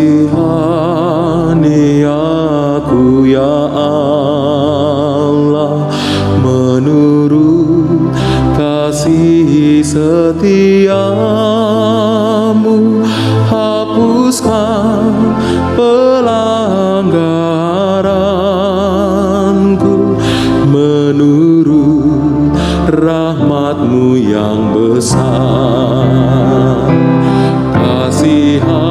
Kasihani aku ya Allah, menurut kasih setiamu, hapuskan pelanggaranku menurut rahmat-Mu yang besar. Kasihani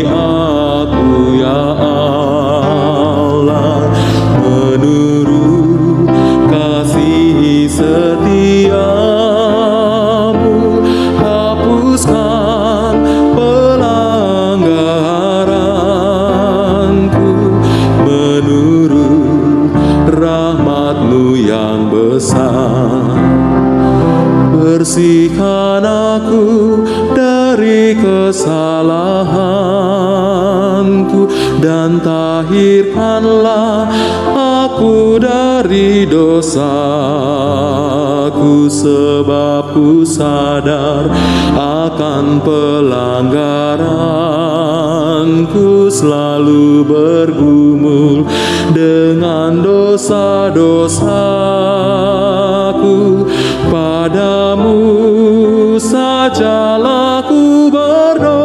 aku ya Allah, menurut kasih setiamu, hapuskan pelanggaranku menurut rahmat-Mu yang besar. Bersihkan aku dari kesalahanku dan tahirkanlah aku dari dosaku, sebab ku sadar akan pelanggaranku, selalu bergumul dengan dosa-dosaku. Padamu sajalah ku berdosa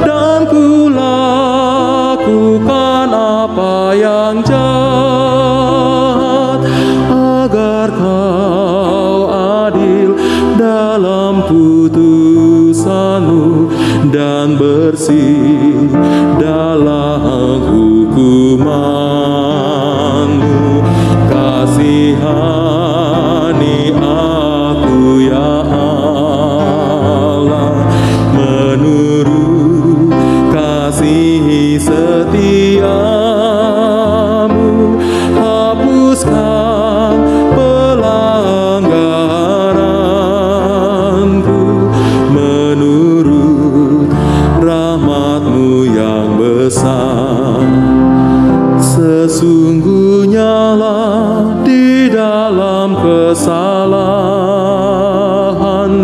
dan ku lakukan apa yang jahat, agar Kau adil dalam putusan-Mu dan bersih dalam hukuman-Mu. Kasihani aku ya Allah, menurut kasih setiamu, hapuskan pelanggaranku menurut rahmat-Mu yang besar. Sesungguhnya lah di dalam kesalahan,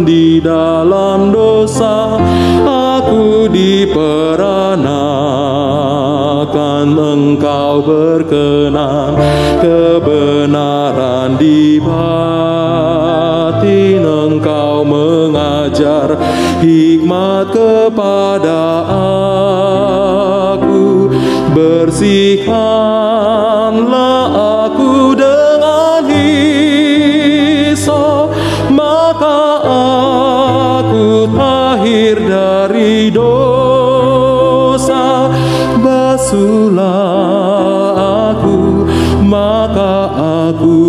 di dalam dosa aku diperanakan. Engkau berkenan kebenaran di batin, Engkau mengajar hikmat kepada aku. Bersihkanlah aku dengan hisop, maka aku tahir dari dosa. Basuhlah aku, maka aku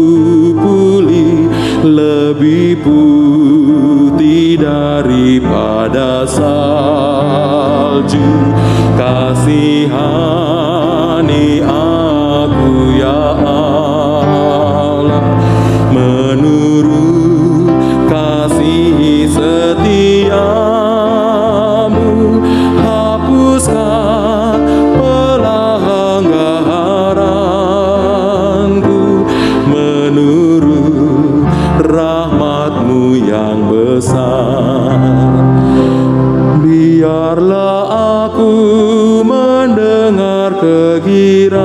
pulih lebih putih daripada salju. Kasihani aku ya Allah, menurut kasih setiamu, hapuskan pelanggaranku menurut rahmat-Mu yang besar. Biarlah aku mendengar kegirangan,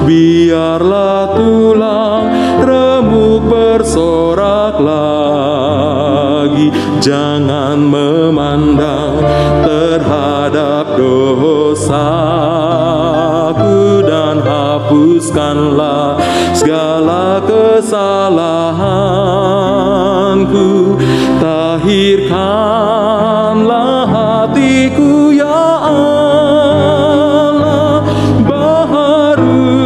biarlah tulang remuk bersorak lagi. Jangan memandang terhadap dosaku dan hapuskanlah segala kesalahanku. Tahirkanlah hatiku ya Allah, baharui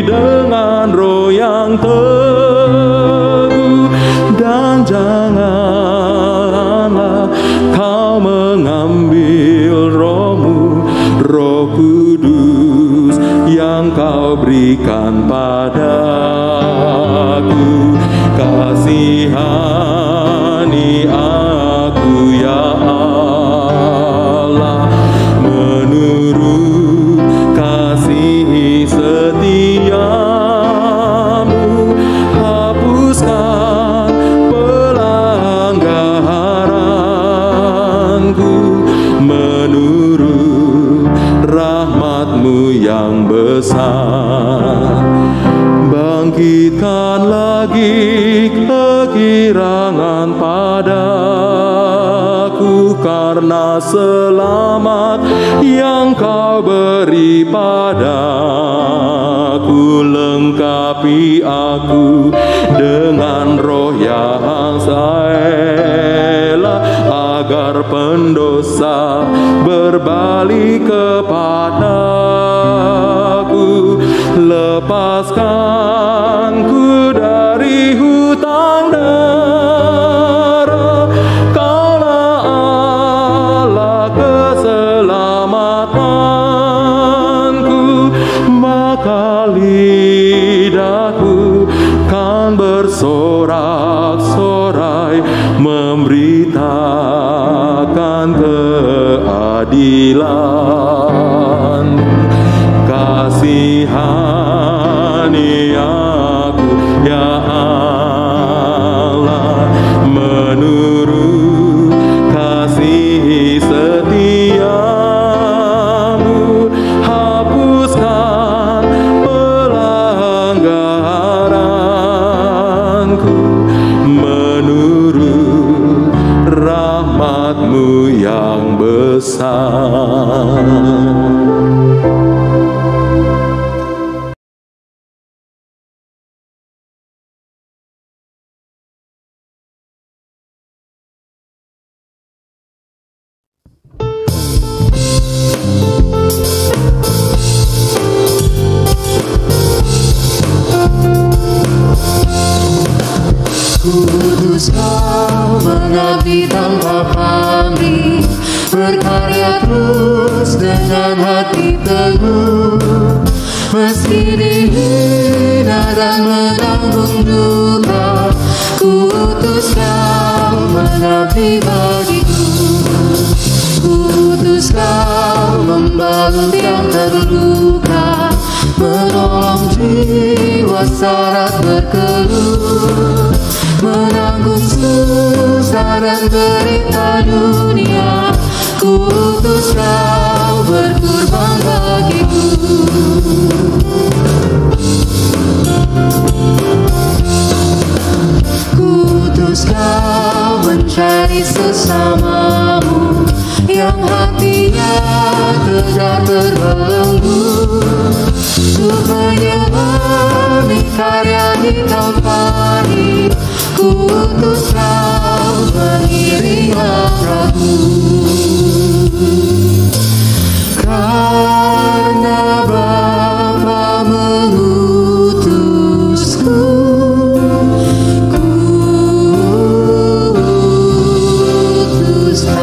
dengan roh yang teguh, dan janganlah Kau mengambil roh-Mu, Roh Kudus yang Kau berikan padaku. Kasihani aku ya Allah, menurut kasih setiamu, hapuskan pelanggaran karena selamat yang kau beri padaku. Lengkapi aku dengan roh yang saela, agar pendosa berbalik kepadaku. Lepaskanku dari hutang darah, Kaulah Allah keselamatanku. Maka lidahku kan bersorak-sorai memberitakan keadilan. Kasihani aku ya Allah, menurut kasih setiamu. Hapuskan pelanggaranku menurut rahmat-Mu yang besar. Kudus Kau mengabdi tanpa pamrih, berkarya terus dengan hati teguh. Meski dihina dan menanggung duka, kudus Kau mengabdi bagiku. Kudus Kau membalut yang terluka, menolong jiwa syarat berkeluh, menanggung susah dan derita dunia. Kudus Kau berkorban bagiku. Kudus Kau mencari sesamamu yang hatinya tegar terbelenggu, untuk menyemani karya di Kalvari. Kudus Kau mengiring langkahku, karena Bapa mengutusku. Kudus Kau.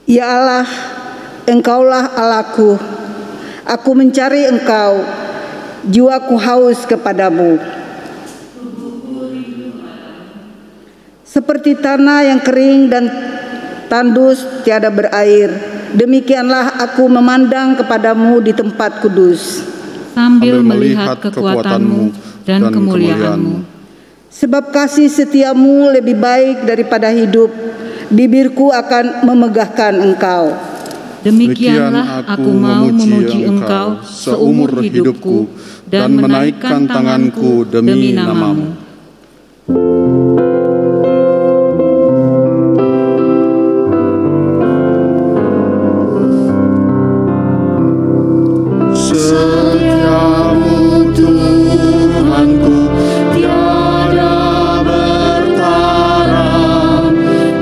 Ya Allah, Engkaulah Allahku, aku mencari Engkau, jiwaku haus kepadamu. Seperti tanah yang kering dan tandus tiada berair, demikianlah aku memandang kepadamu di tempat kudus, sambil melihat kekuatan-Mu dan kemuliaan-Mu. Sebab kasih setiamu lebih baik daripada hidup, bibirku akan memegahkan Engkau. Demikianlah aku mau memuji Engkau seumur hidupku dan menaikkan tanganku demi nama-Mu. Setiamu Tuhanku tiada bertara,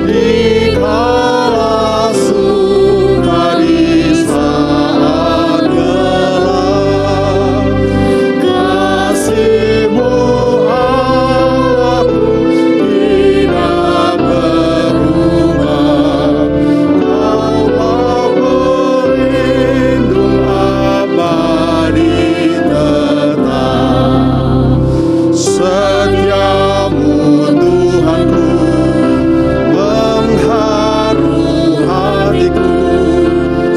dikala suka di saat gelap. Kasih-Mu Allahku tidak berubah, Kaulah pelindung abadi tetap. Setiamu Tuhanku mengharu hatiku,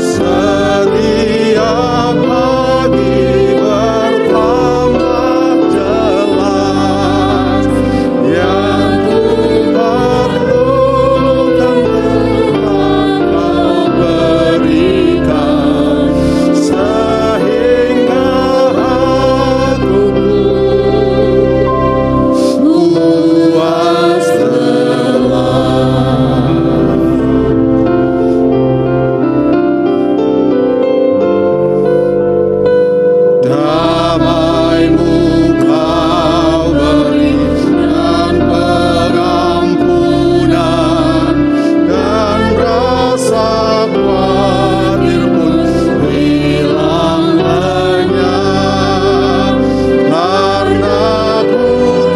setiap pagi bertambah jelas. Yang ku perlukan telah Kau berikan, sehingga aku puas telah. Damai-Mu Kau beri dan pengampunan, dan rasa khawatir pun hilang lenyap. Karena ku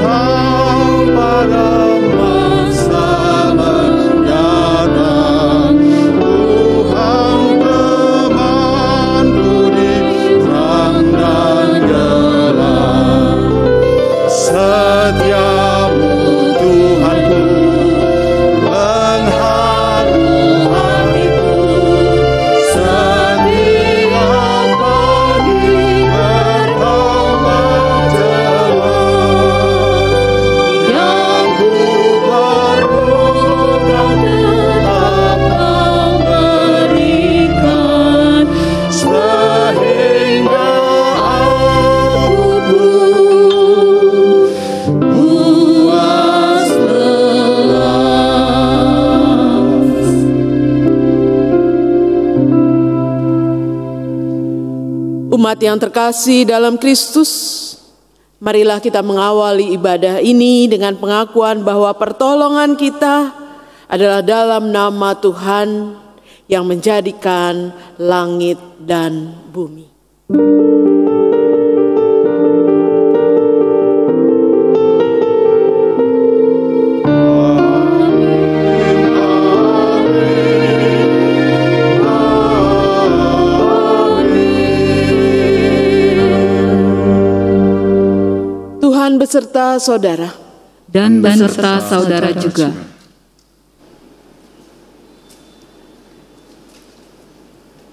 tahu pada masa mendatang Tuhan temanku di terang dan gelap. Setiamu Tuhanku mengharu hatiku, setiap pagi bertambah jelas. Yang ku perlukan tetap Kau berikan, sehingga aku puas telah. Umat yang terkasih dalam Kristus, marilah kita mengawali ibadah ini dengan pengakuan bahwa pertolongan kita adalah dalam nama Tuhan yang menjadikan langit dan bumi. Tuhan beserta saudara. Dan beserta saudara juga.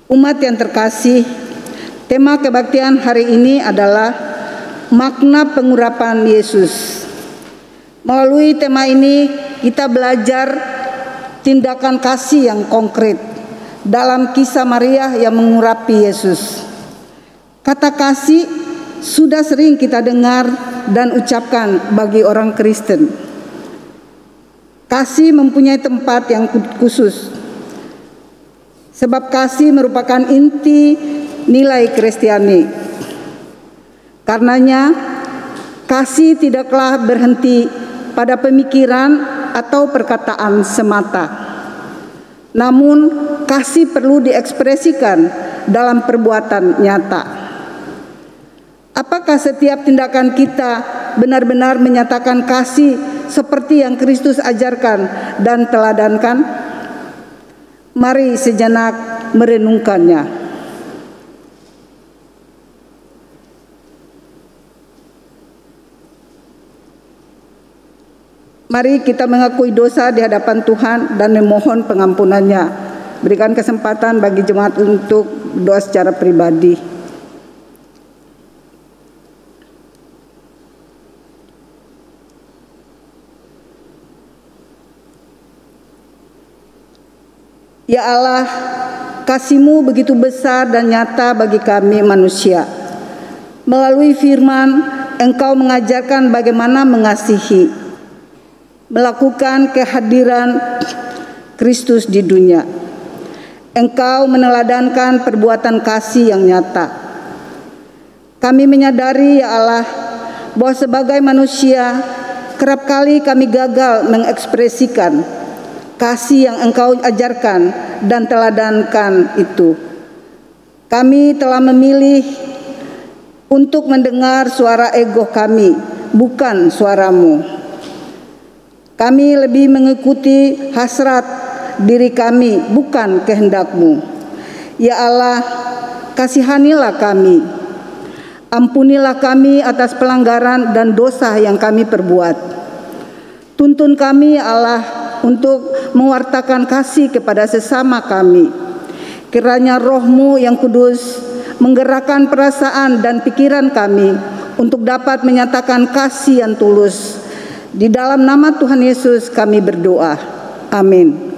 Umat yang terkasih, tema kebaktian hari ini adalah makna pengurapan Yesus. Melalui tema ini kita belajar tindakan kasih yang konkret dalam kisah Maria yang mengurapi Yesus. Kata kasih sudah sering kita dengar dan ucapkan bagi orang Kristen. Kasih mempunyai tempat yang khusus, sebab kasih merupakan inti nilai Kristiani. Karenanya, kasih tidaklah berhenti pada pemikiran atau perkataan semata. Namun, kasih perlu diekspresikan dalam perbuatan nyata. Apakah setiap tindakan kita benar-benar menyatakan kasih seperti yang Kristus ajarkan dan teladankan? Mari sejenak merenungkannya. Mari kita mengakui dosa di hadapan Tuhan dan memohon pengampunannya. Berikan kesempatan bagi jemaat untuk doa secara pribadi. Ya Allah, kasih-Mu begitu besar dan nyata bagi kami manusia. Melalui firman, Engkau mengajarkan bagaimana mengasihi, melakukan kehadiran Kristus di dunia. Engkau meneladankan perbuatan kasih yang nyata. Kami menyadari, ya Allah, bahwa sebagai manusia, kerap kali kami gagal mengekspresikan kasih yang Engkau ajarkan dan teladankan itu. Kami telah memilih untuk mendengar suara ego kami, bukan suara-Mu. Kami lebih mengikuti hasrat diri kami, bukan kehendak-Mu. Ya Allah, kasihanilah kami. Ampunilah kami atas pelanggaran dan dosa yang kami perbuat. Tuntun kami, ya Allah, untuk mewartakan kasih kepada sesama kami. Kiranya Roh-Mu yang kudus menggerakkan perasaan dan pikiran kami untuk dapat menyatakan kasih yang tulus. Di dalam nama Tuhan Yesus kami berdoa. Amin.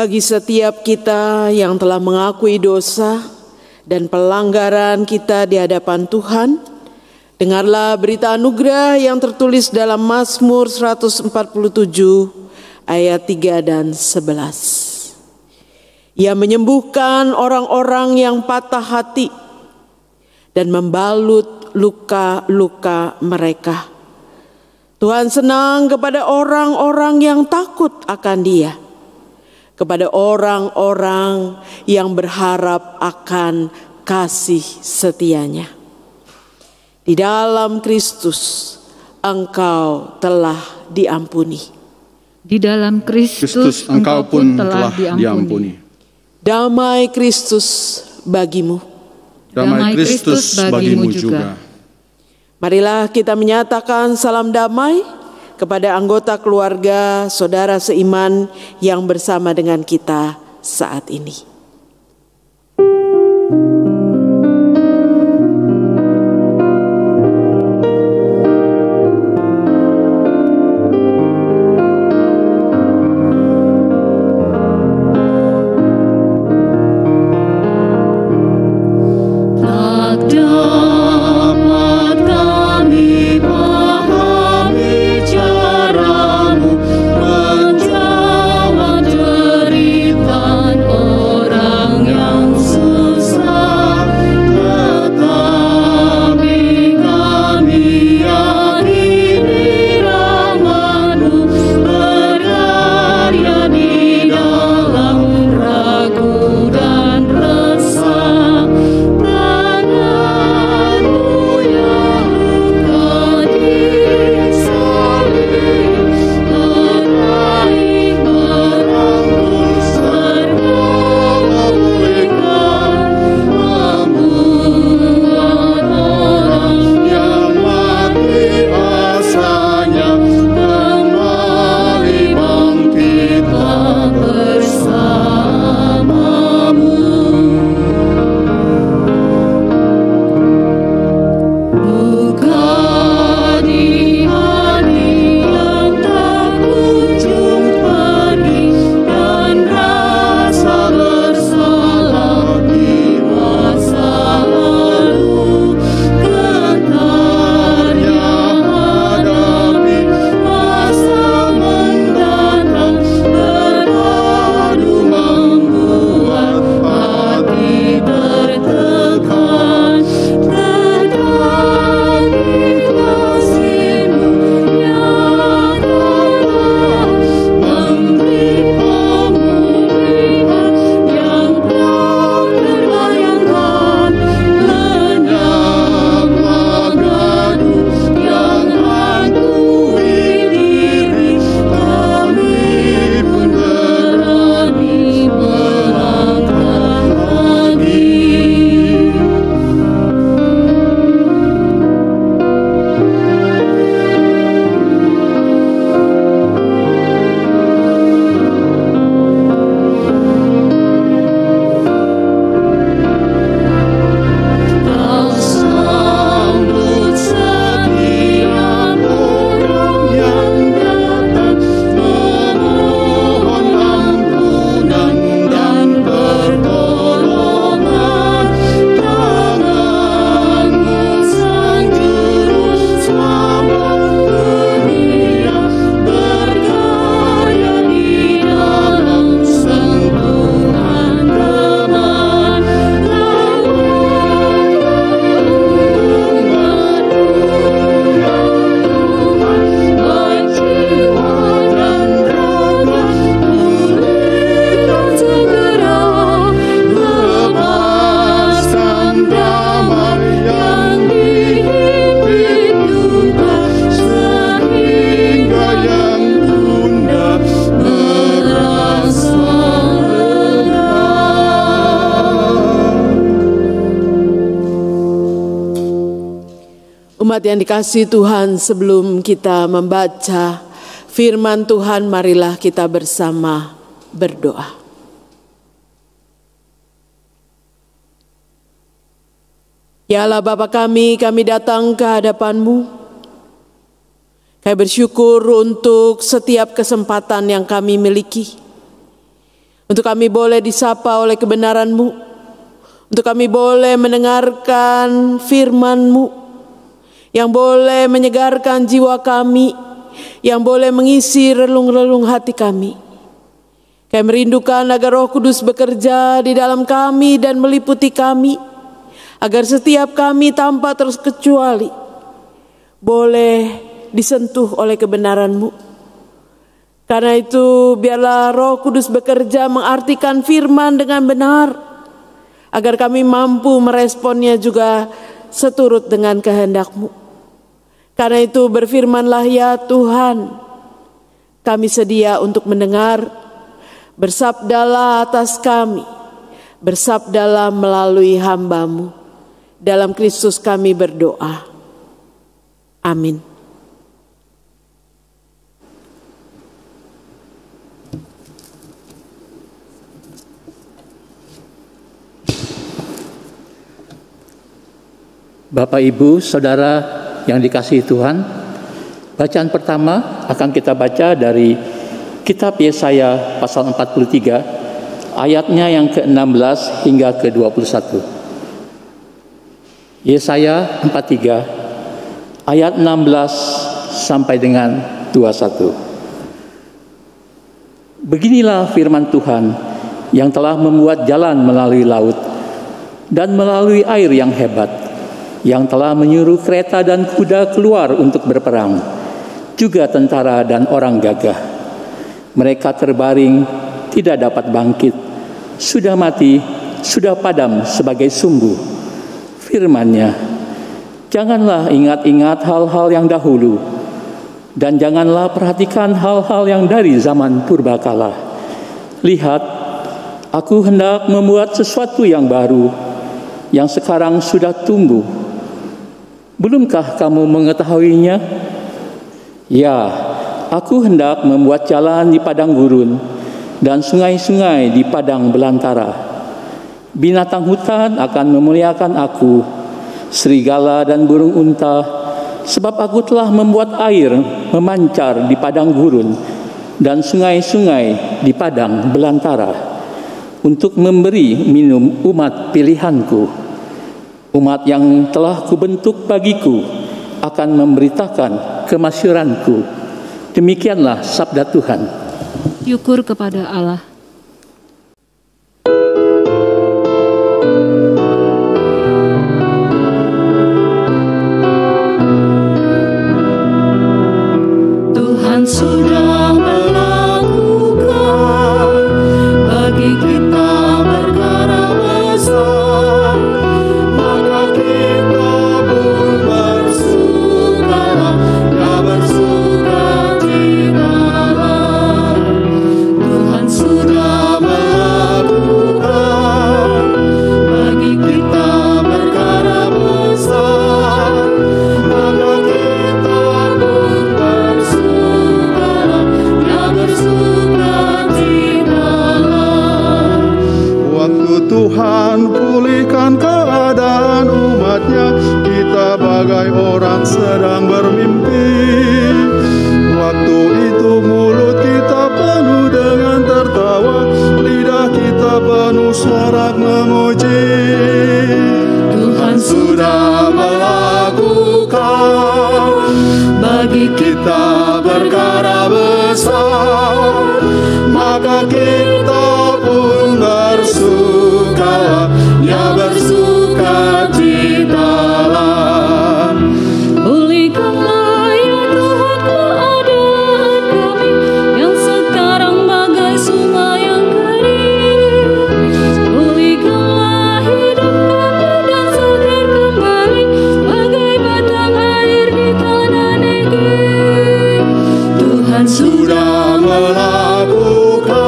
Bagi setiap kita yang telah mengakui dosa dan pelanggaran kita di hadapan Tuhan, dengarlah berita anugerah yang tertulis dalam Mazmur 147 ayat 3 dan 11. Ia menyembuhkan orang-orang yang patah hati dan membalut luka-luka mereka. Tuhan senang kepada orang-orang yang takut akan Dia, kepada orang-orang yang berharap akan kasih setia-Nya. Di dalam Kristus engkau telah diampuni. Di dalam Kristus engkau pun telah diampuni. Damai Kristus bagimu. Damai Kristus bagimu juga. Marilah kita menyatakan salam damai kepada anggota keluarga, saudara seiman yang bersama dengan kita saat ini. Umat yang dikasihi Tuhan, sebelum kita membaca firman Tuhan, marilah kita bersama berdoa. Ya Allah Bapa kami datang ke hadapan-Mu. Kami bersyukur untuk setiap kesempatan yang kami miliki. Untuk kami boleh disapa oleh kebenaran-Mu. Untuk kami boleh mendengarkan firman-Mu. Yang boleh menyegarkan jiwa kami, yang boleh mengisi relung-relung hati kami. Kami merindukan agar Roh Kudus bekerja di dalam kami dan meliputi kami, agar setiap kami tanpa terkecuali boleh disentuh oleh kebenaran-Mu. Karena itu biarlah Roh Kudus bekerja mengartikan firman dengan benar, agar kami mampu meresponnya juga seturut dengan kehendak-Mu. Karena itu berfirmanlah ya Tuhan, kami sedia untuk mendengar, bersabdalah atas kami, bersabdalah melalui hamba-Mu. Dalam Kristus kami berdoa. Amin. Bapak, Ibu, Saudara yang dikasihi Tuhan, bacaan pertama akan kita baca dari Kitab Yesaya pasal 43, ayatnya yang ke-16 hingga ke-21. Yesaya 43, ayat 16 sampai dengan 21. Beginilah firman Tuhan yang telah membuat jalan melalui laut dan melalui air yang hebat, yang telah menyuruh kereta dan kuda keluar untuk berperang, juga tentara dan orang gagah. Mereka terbaring, tidak dapat bangkit, sudah mati, sudah padam sebagai sumbu. Firman-Nya, janganlah ingat-ingat hal-hal yang dahulu, dan janganlah perhatikan hal-hal yang dari zaman purbakala. Lihat, aku hendak membuat sesuatu yang baru, yang sekarang sudah tumbuh. Belumkah kamu mengetahuinya? Ya, aku hendak membuat jalan di padang gurun dan sungai-sungai di padang belantara. Binatang hutan akan memuliakan aku, serigala dan burung unta, sebab aku telah membuat air memancar di padang gurun dan sungai-sungai di padang belantara, untuk memberi minum umat pilihanku. Umat yang telah kubentuk bagiku akan memberitakan kemasyuranku. Demikianlah sabda Tuhan. Syukur kepada Allah. Tuhan sudah melakukan bagi kita perkara besar, maka kita pun bersukalah, ya bersukacitalah. Tuhan sudah melakukan bagi kita perkara besar, maka kita pun bersukalah, ya bersukacitalah. Waktu Tuhan pulihkan keadaan umat-Nya, kita bagai orang sedang bermimpi. Waktu itu mulut kita penuh dengan tertawa, lidah kita penuh sorak memuji. Tuhan sudah melakukan bagi kita perkara besar, maka kita pun bersukalah, ya bersukacitalah. Pulihkanlah ya Tuhan keadaan kami, yang sekarang bagai sungai yang kering. Pulihkanlah hidup kami dan segar kembali, bagai batang air di tanah Negeb. Tuhan sudah melakukan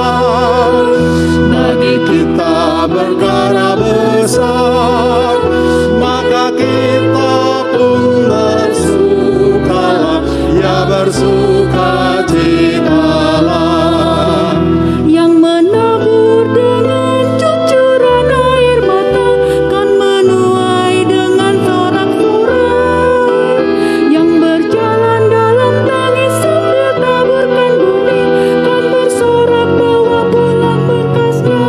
bagi kita perkara besar, maka kita pun bersukalah, ya bersukacitalah. Yang menabur dengan cucuran air mata kan menuai dengan sorak-sorai. Yang berjalan dalam tangis sambil taburkan bumi kan bersorak bawa pulang berkasnya.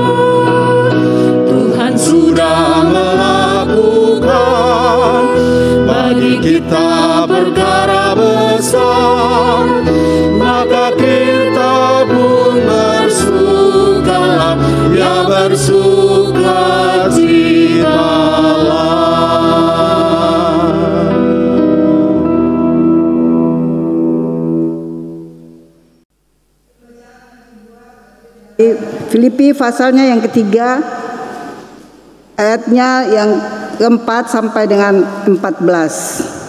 Tuhan sudah melakukan bagi kita perkara besar, maka kita pun bersukalah, ya bersukacitalah. Filipi pasalnya yang ketiga, ayatnya yang keempat sampai dengan 14.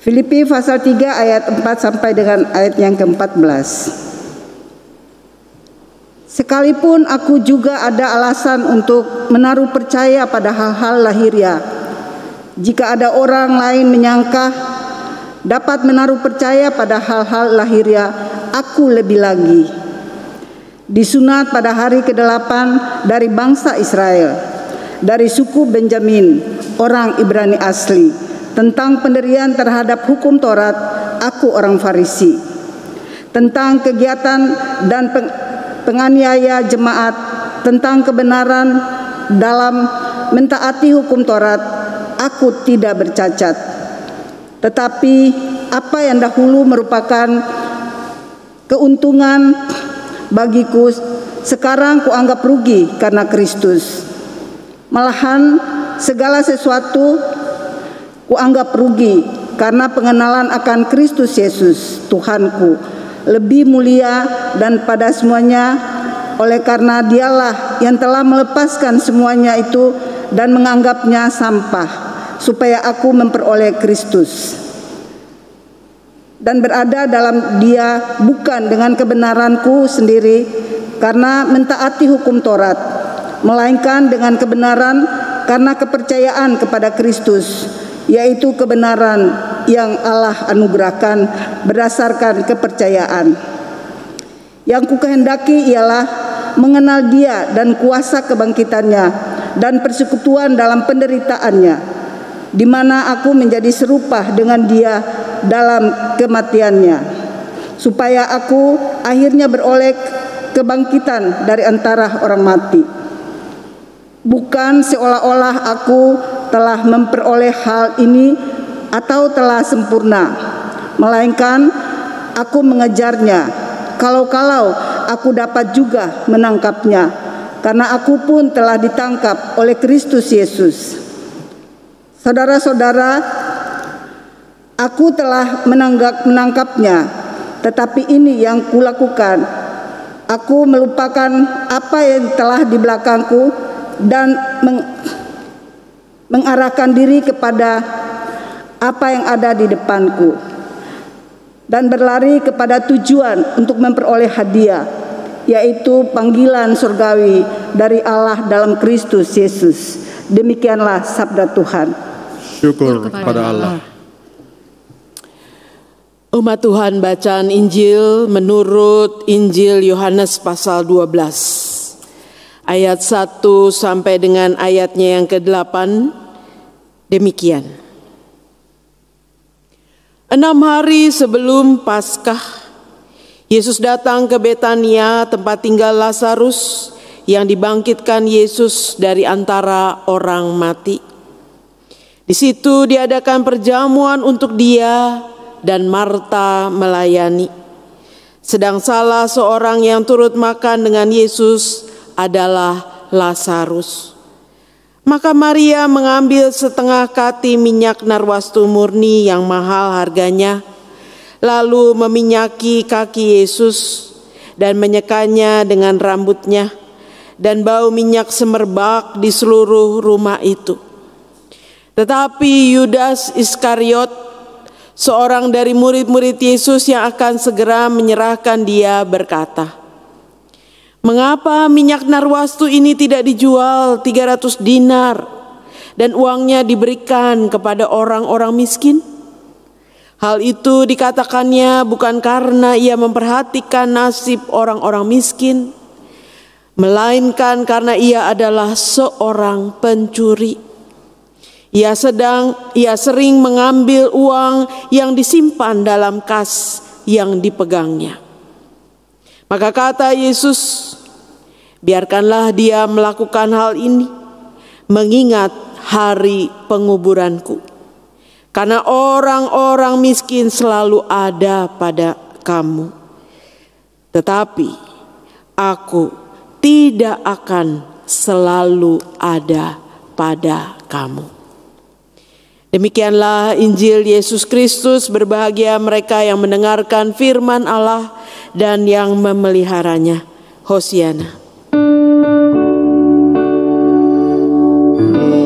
Filipi pasal 3 ayat 4 sampai dengan ayat yang ke-14. Sekalipun aku juga ada alasan untuk menaruh percaya pada hal-hal lahiriah, jika ada orang lain menyangka dapat menaruh percaya pada hal-hal lahiriah aku lebih lagi. Disunat pada hari ke-8 dari bangsa Israel, dari suku Benjamin, orang Ibrani asli. Tentang pendirian terhadap hukum Taurat, aku orang Farisi. Tentang kegiatan dan penganiaya jemaat, tentang kebenaran dalam mentaati hukum Taurat, aku tidak bercacat. Tetapi apa yang dahulu merupakan keuntungan bagiku, sekarang kuanggap rugi karena Kristus. Malahan segala sesuatu kuanggap rugi karena pengenalan akan Kristus Yesus, Tuhanku, lebih mulia dan pada semuanya, oleh karena Dialah yang telah melepaskan semuanya itu dan menganggapnya sampah, supaya aku memperoleh Kristus dan berada dalam Dia bukan dengan kebenaranku sendiri karena mentaati hukum Taurat, melainkan dengan kebenaran karena kepercayaan kepada Kristus, yaitu kebenaran yang Allah anugerahkan berdasarkan kepercayaan. Yang kukehendaki ialah mengenal Dia dan kuasa kebangkitannya dan persekutuan dalam penderitaannya, di mana aku menjadi serupa dengan Dia dalam kematiannya, supaya aku akhirnya beroleh kebangkitan dari antara orang mati. Bukan seolah-olah aku telah memperoleh hal ini atau telah sempurna, melainkan aku mengejarnya, kalau-kalau aku dapat juga menangkapnya, karena aku pun telah ditangkap oleh Kristus Yesus. Saudara-saudara, aku telah menangkapnya, tetapi ini yang kulakukan. Aku melupakan apa yang telah di belakangku dan mengarahkan diri kepada apa yang ada di depanku, dan berlari kepada tujuan untuk memperoleh hadiah, yaitu panggilan surgawi dari Allah dalam Kristus Yesus. Demikianlah sabda Tuhan. Syukur kepada Allah. Umat Tuhan, bacaan Injil menurut Injil Yohanes pasal 12 ayat 1 sampai dengan ayatnya yang ke-8 demikian. 6 hari sebelum Paskah, Yesus datang ke Betania, tempat tinggal Lazarus yang dibangkitkan Yesus dari antara orang mati. Di situ diadakan perjamuan untuk Dia dan Marta melayani. Sedang salah seorang yang turut makan dengan Yesus adalah Lazarus. Maka Maria mengambil setengah kati minyak narwastu murni yang mahal harganya, lalu meminyaki kaki Yesus dan menyekanya dengan rambutnya, dan bau minyak semerbak di seluruh rumah itu. Tetapi Yudas Iskariot, seorang dari murid-murid Yesus yang akan segera menyerahkan Dia, berkata, "Mengapa minyak narwastu ini tidak dijual 300 dinar dan uangnya diberikan kepada orang-orang miskin?" Hal itu dikatakannya bukan karena Ia memperhatikan nasib orang-orang miskin, melainkan karena Ia adalah seorang pencuri. Ia sering mengambil uang yang disimpan dalam kas yang dipegangnya. Maka kata Yesus, "Biarkanlah dia melakukan hal ini, mengingat hari penguburanku. Karena orang-orang miskin selalu ada pada kamu, tetapi aku tidak akan selalu ada pada kamu." Demikianlah Injil Yesus Kristus. Berbahagia mereka yang mendengarkan firman Allah dan yang memeliharanya. Hosiana.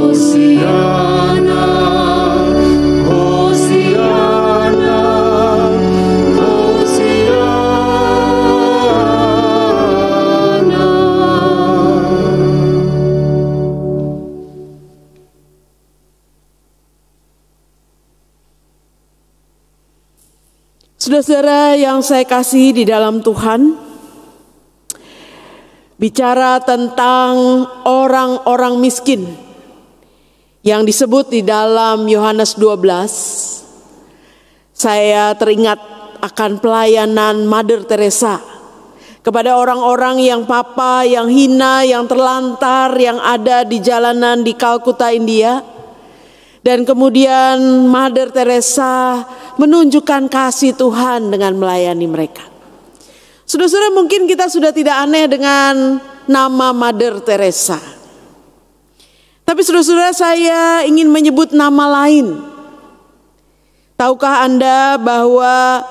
Hosiana, Hosiana, Hosiana. Saudara-saudara yang saya kasihi di dalam Tuhan, bicara tentang orang-orang miskin yang disebut di dalam Yohanes 12, saya teringat akan pelayanan Mother Teresa kepada orang-orang yang papa, yang hina, yang terlantar, yang ada di jalanan di Kalkuta, India. Dan kemudian Mother Teresa menunjukkan kasih Tuhan dengan melayani mereka. Saudara-saudara, mungkin kita sudah tidak aneh dengan nama Mother Teresa. Tapi saudara-saudara, saya ingin menyebut nama lain. Tahukah Anda bahwa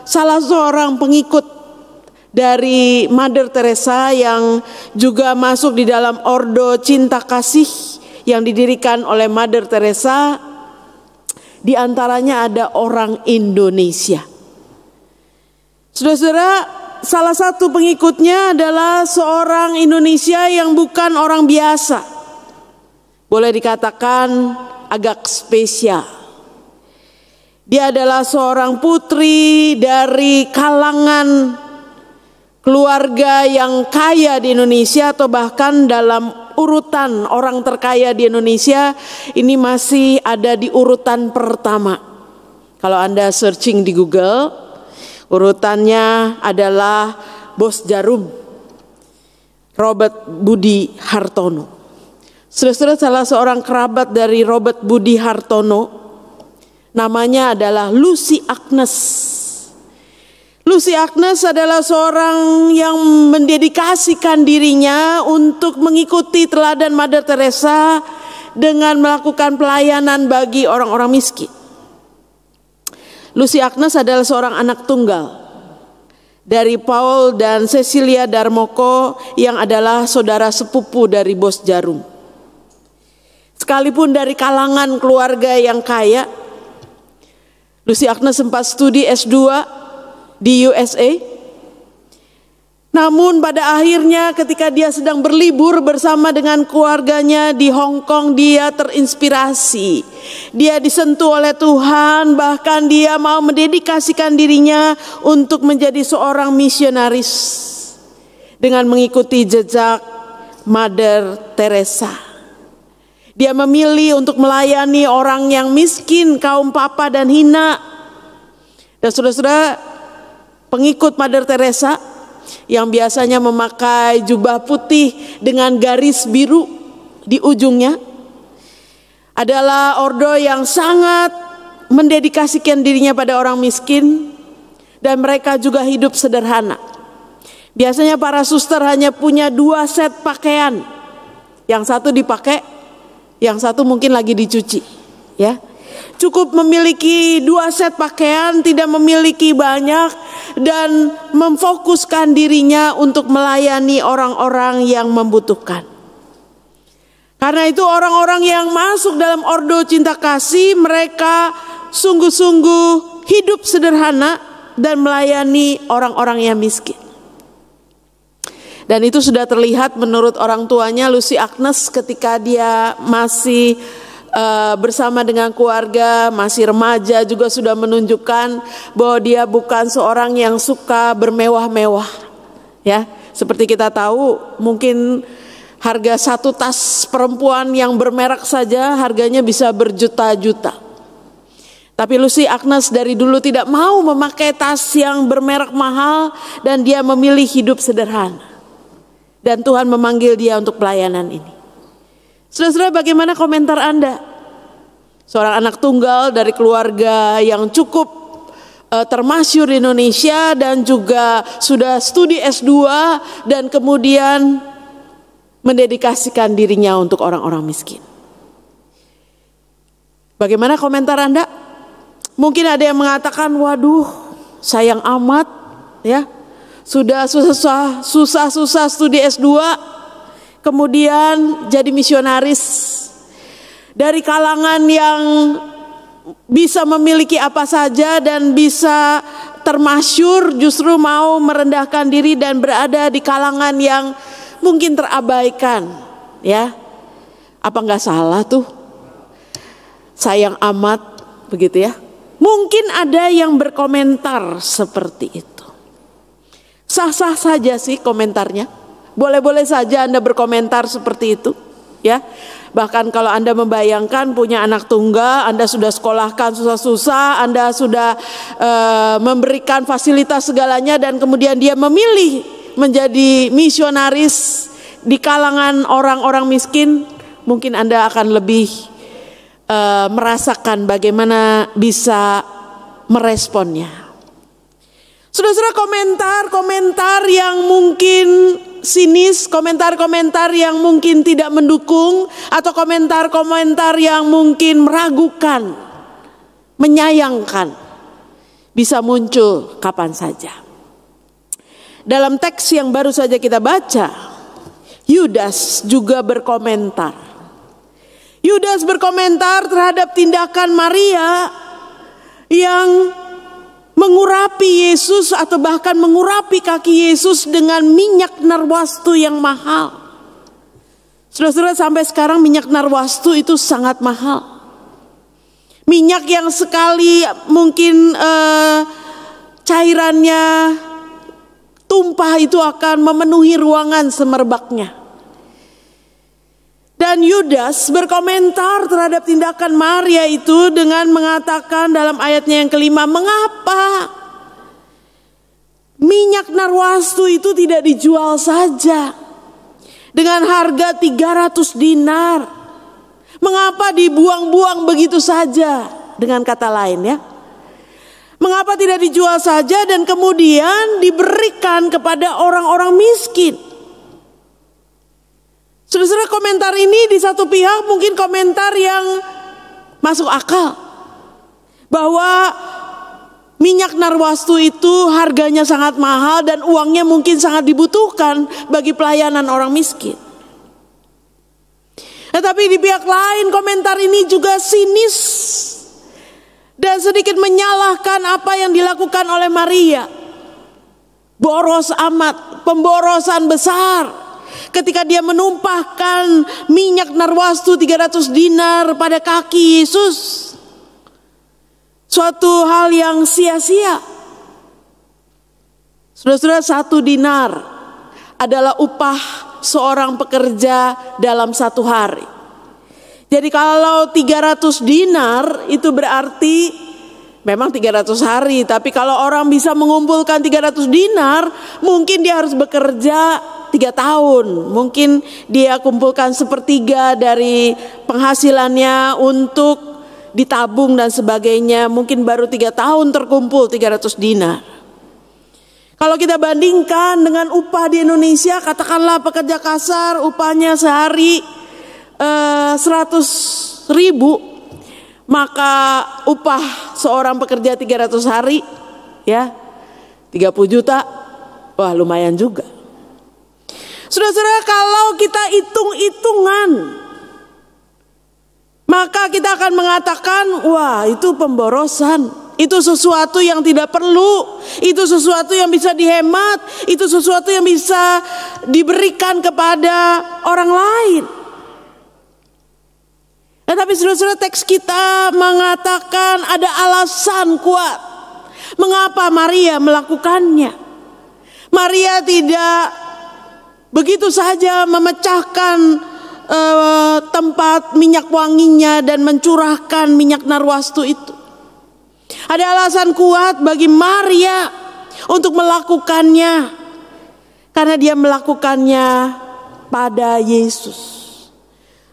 salah seorang pengikut dari Mother Teresa yang juga masuk di dalam Ordo Cinta Kasih yang didirikan oleh Mother Teresa, di antaranya ada orang Indonesia. Saudara-saudara, salah satu pengikutnya adalah seorang Indonesia yang bukan orang biasa. Boleh dikatakan agak spesial. Dia adalah seorang putri dari kalangan keluarga yang kaya di Indonesia, atau bahkan dalam urutan orang terkaya di Indonesia ini masih ada di urutan pertama. Kalau Anda searching di Google, urutannya adalah Bos Jarum, Robert Budi Hartono. Saudara-saudara, salah seorang kerabat dari Robert Budi Hartono namanya adalah Lucy Agnes. Lucy Agnes adalah seorang yang mendedikasikan dirinya untuk mengikuti teladan Mother Teresa dengan melakukan pelayanan bagi orang-orang miskin. Lucy Agnes adalah seorang anak tunggal dari Paul dan Cecilia Darmoko yang adalah saudara sepupu dari Bos Jarum. Sekalipun dari kalangan keluarga yang kaya, Lucy Agnes sempat studi S2 di USA. Namun pada akhirnya ketika dia sedang berlibur bersama dengan keluarganya di Hong Kong, dia terinspirasi. Dia disentuh oleh Tuhan, bahkan dia mau mendedikasikan dirinya untuk menjadi seorang misionaris dengan mengikuti jejak Mother Teresa. Dia memilih untuk melayani orang yang miskin, kaum papa dan hina. Dan saudara-saudara, pengikut Mother Teresa yang biasanya memakai jubah putih dengan garis biru di ujungnya adalah ordo yang sangat mendedikasikan dirinya pada orang miskin, dan mereka juga hidup sederhana. Biasanya para suster hanya punya 2 set pakaian, yang satu dipakai, yang satu mungkin lagi dicuci, ya. Cukup memiliki 2 set pakaian, tidak memiliki banyak, dan memfokuskan dirinya untuk melayani orang-orang yang membutuhkan. Karena itu orang-orang yang masuk dalam Ordo Cinta Kasih, mereka sungguh-sungguh hidup sederhana dan melayani orang-orang yang miskin. Dan itu sudah terlihat menurut orang tuanya Lucy Agnes ketika dia masih bersama dengan keluarga, masih remaja, juga sudah menunjukkan bahwa dia bukan seorang yang suka bermewah-mewah, ya. Seperti kita tahu, mungkin harga 1 tas perempuan yang bermerek saja harganya bisa berjuta-juta. Tapi Lucy Agnes dari dulu tidak mau memakai tas yang bermerek mahal, dan dia memilih hidup sederhana. Dan Tuhan memanggil dia untuk pelayanan ini. Saudara-saudara, bagaimana komentar Anda? Seorang anak tunggal dari keluarga yang cukup termasyhur di Indonesia, dan juga sudah studi S2, dan kemudian mendedikasikan dirinya untuk orang-orang miskin. Bagaimana komentar Anda? Mungkin ada yang mengatakan, waduh, sayang amat, ya. Sudah susah-susah studi S2, kemudian jadi misionaris dari kalangan yang bisa memiliki apa saja dan bisa termasyhur, justru mau merendahkan diri dan berada di kalangan yang mungkin terabaikan, ya. Apa nggak salah tuh? Sayang amat, begitu ya. Mungkin ada yang berkomentar seperti itu. Sah-sah saja sih komentarnya. Boleh-boleh saja Anda berkomentar seperti itu, ya. Bahkan kalau Anda membayangkan punya anak tunggal, Anda sudah sekolahkan susah-susah, Anda sudah memberikan fasilitas segalanya, dan kemudian dia memilih menjadi misionaris di kalangan orang-orang miskin, mungkin Anda akan lebih merasakan bagaimana bisa meresponnya. Saudara-saudara, komentar-komentar yang mungkin sinis, komentar-komentar yang mungkin tidak mendukung, atau komentar-komentar yang mungkin meragukan, menyayangkan, bisa muncul kapan saja. Dalam teks yang baru saja kita baca, Yudas juga berkomentar. Yudas berkomentar terhadap tindakan Maria yang mengurapi Yesus, atau bahkan mengurapi kaki Yesus dengan minyak narwastu yang mahal. Saudara-saudara, sampai sekarang minyak narwastu itu sangat mahal. Minyak yang sekali mungkin cairannya tumpah itu akan memenuhi ruangan semerbaknya. Dan Yudas berkomentar terhadap tindakan Maria itu dengan mengatakan dalam ayatnya yang kelima, mengapa minyak narwastu itu tidak dijual saja dengan harga 300 dinar? Mengapa dibuang-buang begitu saja? Dengan kata lain, ya, mengapa tidak dijual saja dan kemudian diberikan kepada orang-orang miskin? Saudara-saudara, komentar ini di satu pihak mungkin komentar yang masuk akal, bahwa minyak narwastu itu harganya sangat mahal dan uangnya mungkin sangat dibutuhkan bagi pelayanan orang miskin. Tetapi di pihak lain komentar ini juga sinis dan sedikit menyalahkan apa yang dilakukan oleh Maria. Boros amat, pemborosan besar. Ketika dia menumpahkan minyak narwastu 300 dinar pada kaki Yesus. Suatu hal yang sia-sia. Saudara-saudara, 1 dinar adalah upah seorang pekerja dalam 1 hari. Jadi kalau 300 dinar itu berarti memang 300 hari. Tapi kalau orang bisa mengumpulkan 300 dinar, mungkin dia harus bekerja 3 tahun. Mungkin dia kumpulkan 1/3 dari penghasilannya untuk ditabung dan sebagainya. Mungkin baru 3 tahun terkumpul 300 dinar. Kalau kita bandingkan dengan upah di Indonesia, katakanlah pekerja kasar upahnya sehari 100.000, maka upah seorang pekerja 300 hari, ya, 30 juta, wah lumayan juga. Saudara-saudara, kalau kita hitung-hitungan, maka kita akan mengatakan, wah itu pemborosan, itu sesuatu yang tidak perlu, itu sesuatu yang bisa dihemat, itu sesuatu yang bisa diberikan kepada orang lain. Tetapi saudara-saudara, teks kita mengatakan ada alasan kuat mengapa Maria melakukannya. Maria tidak begitu saja memecahkan tempat minyak wanginya dan mencurahkan minyak narwastu itu. Ada alasan kuat bagi Maria untuk melakukannya, karena dia melakukannya pada Yesus.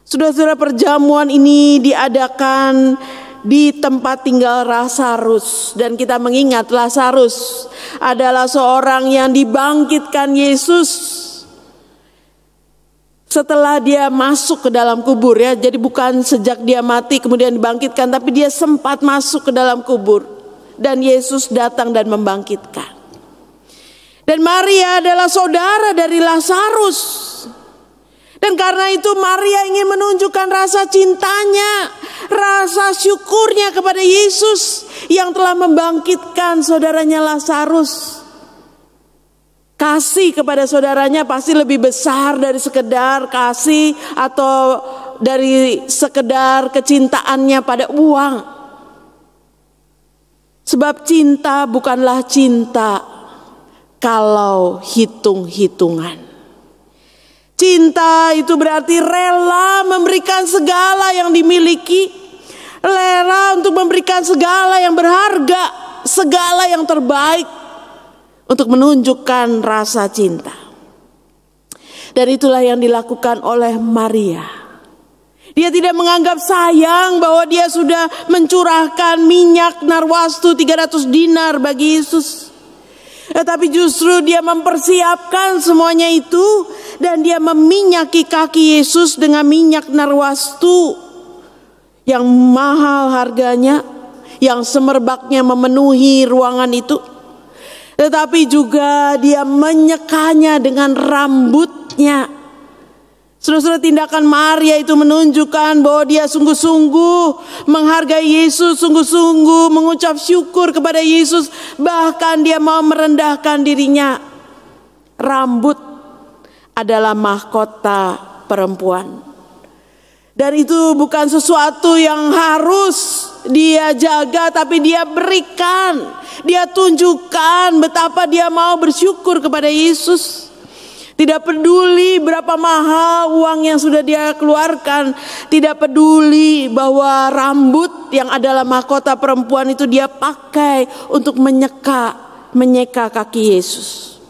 Saudara-saudara, perjamuan ini diadakan di tempat tinggal Lazarus, dan kita mengingat Lazarus adalah seorang yang dibangkitkan Yesus setelah dia masuk ke dalam kubur, ya. Jadi bukan sejak dia mati kemudian dibangkitkan, tapi dia sempat masuk ke dalam kubur dan Yesus datang dan membangkitkan. Dan Maria adalah saudara dari Lazarus. Dan karena itu Maria ingin menunjukkan rasa cintanya, rasa syukurnya kepada Yesus yang telah membangkitkan saudaranya Lazarus. Kasih kepada saudaranya pasti lebih besar dari sekedar kasih atau dari sekedar kecintaannya pada uang. Sebab cinta bukanlah cinta kalau hitung-hitungan. Cinta itu berarti rela memberikan segala yang dimiliki, rela untuk memberikan segala yang berharga, segala yang terbaik untuk menunjukkan rasa cinta. Dan itulah yang dilakukan oleh Maria. Dia tidak menganggap sayang bahwa dia sudah mencurahkan minyak narwastu 300 dinar bagi Yesus. Tetapi justru dia mempersiapkan semuanya itu, dan dia meminyaki kaki Yesus dengan minyak narwastu yang mahal harganya, yang semerbaknya memenuhi ruangan itu. Tetapi juga dia menyekanya dengan rambutnya. Saudara-saudara, tindakan Maria itu menunjukkan bahwa dia sungguh-sungguh menghargai Yesus, sungguh-sungguh mengucap syukur kepada Yesus. Bahkan dia mau merendahkan dirinya. Rambut adalah mahkota perempuan. Dan itu bukan sesuatu yang harus dia jaga, tapi dia berikan. Dia tunjukkan betapa dia mau bersyukur kepada Yesus. Tidak peduli berapa mahal uang yang sudah dia keluarkan. Tidak peduli bahwa rambut yang adalah mahkota perempuan itu dia pakai untuk menyeka kaki Yesus.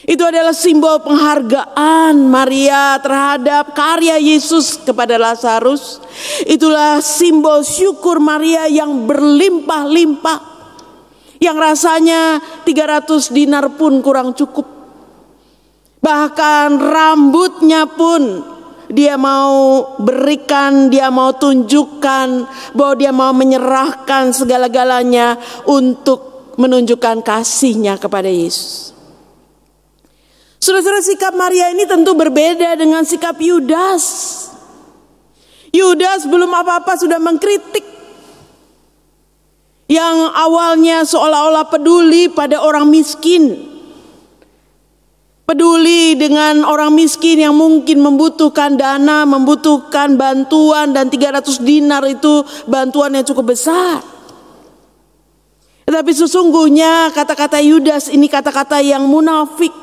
Itu adalah simbol penghargaan Maria terhadap karya Yesus kepada Lazarus. Itulah simbol syukur Maria yang berlimpah-limpah, yang rasanya 300 dinar pun kurang cukup. Bahkan rambutnya pun dia mau berikan, dia mau tunjukkan bahwa dia mau menyerahkan segala-galanya untuk menunjukkan kasihnya kepada Yesus. Saudara-saudara, sikap Maria ini tentu berbeda dengan sikap Yudas. Yudas belum apa-apa sudah mengkritik. Yang awalnya seolah-olah peduli pada orang miskin. Peduli dengan orang miskin yang mungkin membutuhkan dana, membutuhkan bantuan, dan 300 dinar itu bantuan yang cukup besar. Tetapi sesungguhnya kata-kata Yudas ini kata-kata yang munafik.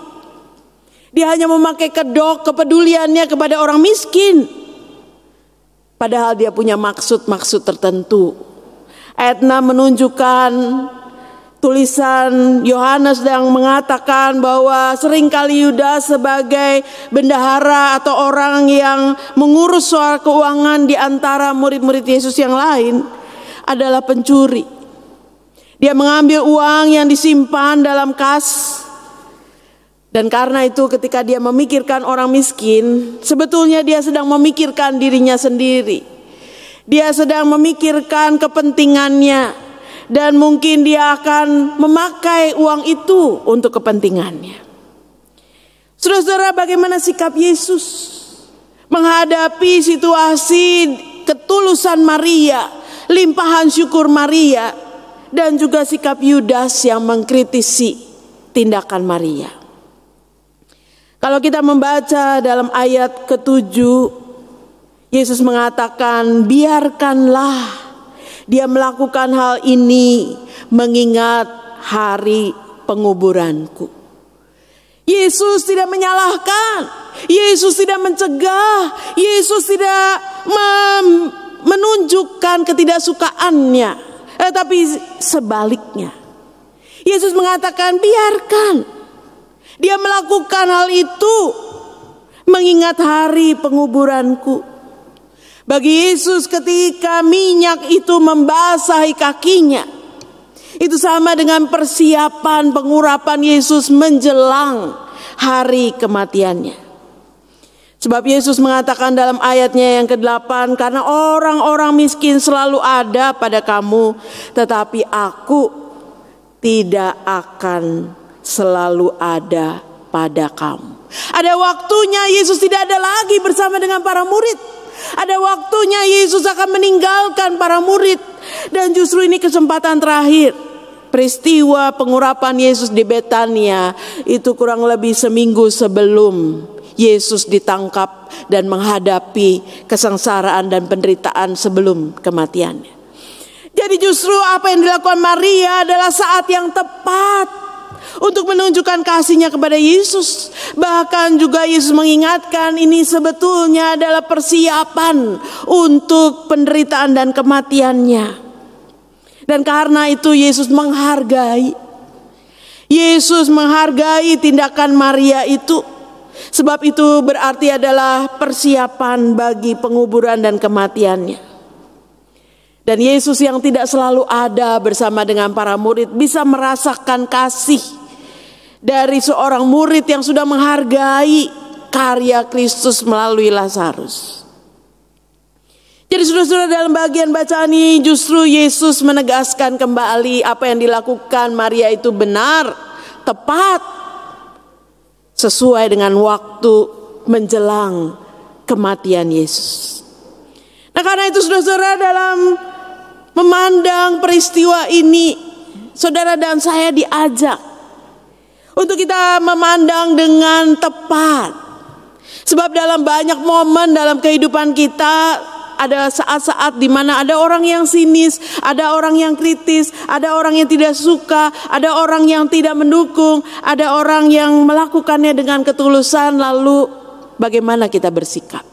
Dia hanya memakai kedok kepeduliannya kepada orang miskin. Padahal dia punya maksud-maksud tertentu. Ayat 6 menunjukkan tulisan Yohanes yang mengatakan bahwa seringkali Yudas sebagai bendahara atau orang yang mengurus soal keuangan di antara murid-murid Yesus yang lain adalah pencuri. Dia mengambil uang yang disimpan dalam kas. Dan karena itu ketika dia memikirkan orang miskin, sebetulnya dia sedang memikirkan dirinya sendiri. Dia sedang memikirkan kepentingannya. Dan mungkin dia akan memakai uang itu untuk kepentingannya. Saudara-saudara, bagaimana sikap Yesus menghadapi situasi ketulusan Maria, limpahan syukur Maria, dan juga sikap Yudas yang mengkritisi tindakan Maria. Kalau kita membaca dalam ayat ke-7, Yesus mengatakan, biarkanlah dia melakukan hal ini mengingat hari penguburanku. Yesus tidak menyalahkan, Yesus tidak mencegah, Yesus tidak menunjukkan ketidaksukaannya, tapi sebaliknya. Yesus mengatakan biarkan dia melakukan hal itu mengingat hari penguburanku. Bagi Yesus ketika minyak itu membasahi kakinya, itu sama dengan persiapan pengurapan Yesus menjelang hari kematiannya. Sebab Yesus mengatakan dalam ayatnya yang ke-8, karena orang-orang miskin selalu ada pada kamu, tetapi aku tidak akan selalu ada pada kamu. Ada waktunya Yesus tidak ada lagi bersama dengan para murid. Ada waktunya Yesus akan meninggalkan para murid. Dan justru ini kesempatan terakhir. Peristiwa pengurapan Yesus di Betania itu kurang lebih seminggu sebelum Yesus ditangkap dan menghadapi kesengsaraan dan penderitaan sebelum kematiannya. Jadi Jadi justru apa yang dilakukan Maria adalah saat yang tepat untuk menunjukkan kasihnya kepada Yesus. Bahkan juga Yesus mengingatkan ini sebetulnya adalah persiapan untuk penderitaan dan kematiannya. Dan karena itu Yesus menghargai. Yesus menghargai tindakan Maria itu. Sebab itu berarti adalah persiapan bagi penguburan dan kematiannya. Dan Yesus yang tidak selalu ada bersama dengan para murid bisa merasakan kasih dari seorang murid yang sudah menghargai karya Kristus melalui Lazarus. Jadi saudara-saudara, dalam bagian bacaan ini justru Yesus menegaskan kembali apa yang dilakukan Maria itu benar, tepat, sesuai dengan waktu menjelang kematian Yesus. Nah, karena itu saudara-saudara, dalam memandang peristiwa ini, saudara dan saya diajak untuk kita memandang dengan tepat. Sebab dalam banyak momen dalam kehidupan kita, ada saat-saat di mana ada orang yang sinis, ada orang yang kritis, ada orang yang tidak suka, ada orang yang tidak mendukung, ada orang yang melakukannya dengan ketulusan. Lalu bagaimana kita bersikap?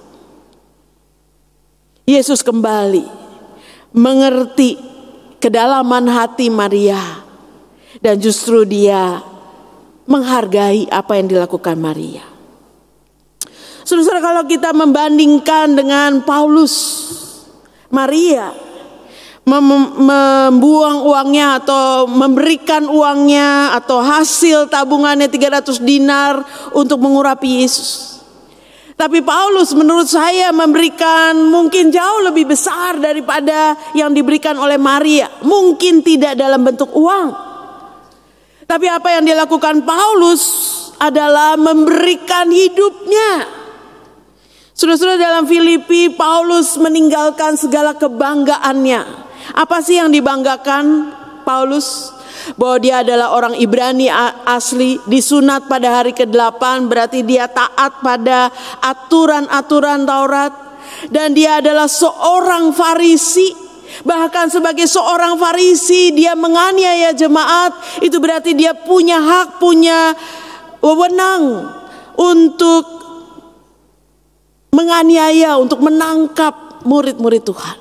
Yesus kembali mengerti kedalaman hati Maria, dan justru dia menghargai apa yang dilakukan Maria. Saudara, kalau kita membandingkan dengan Paulus, Maria membuang uangnya atau memberikan uangnya atau hasil tabungannya 300 dinar untuk mengurapi Yesus. Tapi Paulus menurut saya memberikan mungkin jauh lebih besar daripada yang diberikan oleh Maria. Mungkin tidak dalam bentuk uang. Tapi apa yang dilakukan Paulus adalah memberikan hidupnya. Saudara-saudara, dalam Filipi Paulus meninggalkan segala kebanggaannya. Apa sih yang dibanggakan Paulus? Bahwa dia adalah orang Ibrani asli, disunat pada hari ke-8, berarti dia taat pada aturan-aturan Taurat. Dan dia adalah seorang Farisi. Bahkan sebagai seorang Farisi dia menganiaya jemaat. Itu berarti dia punya hak, punya wewenang untuk menganiaya, untuk menangkap murid-murid Tuhan.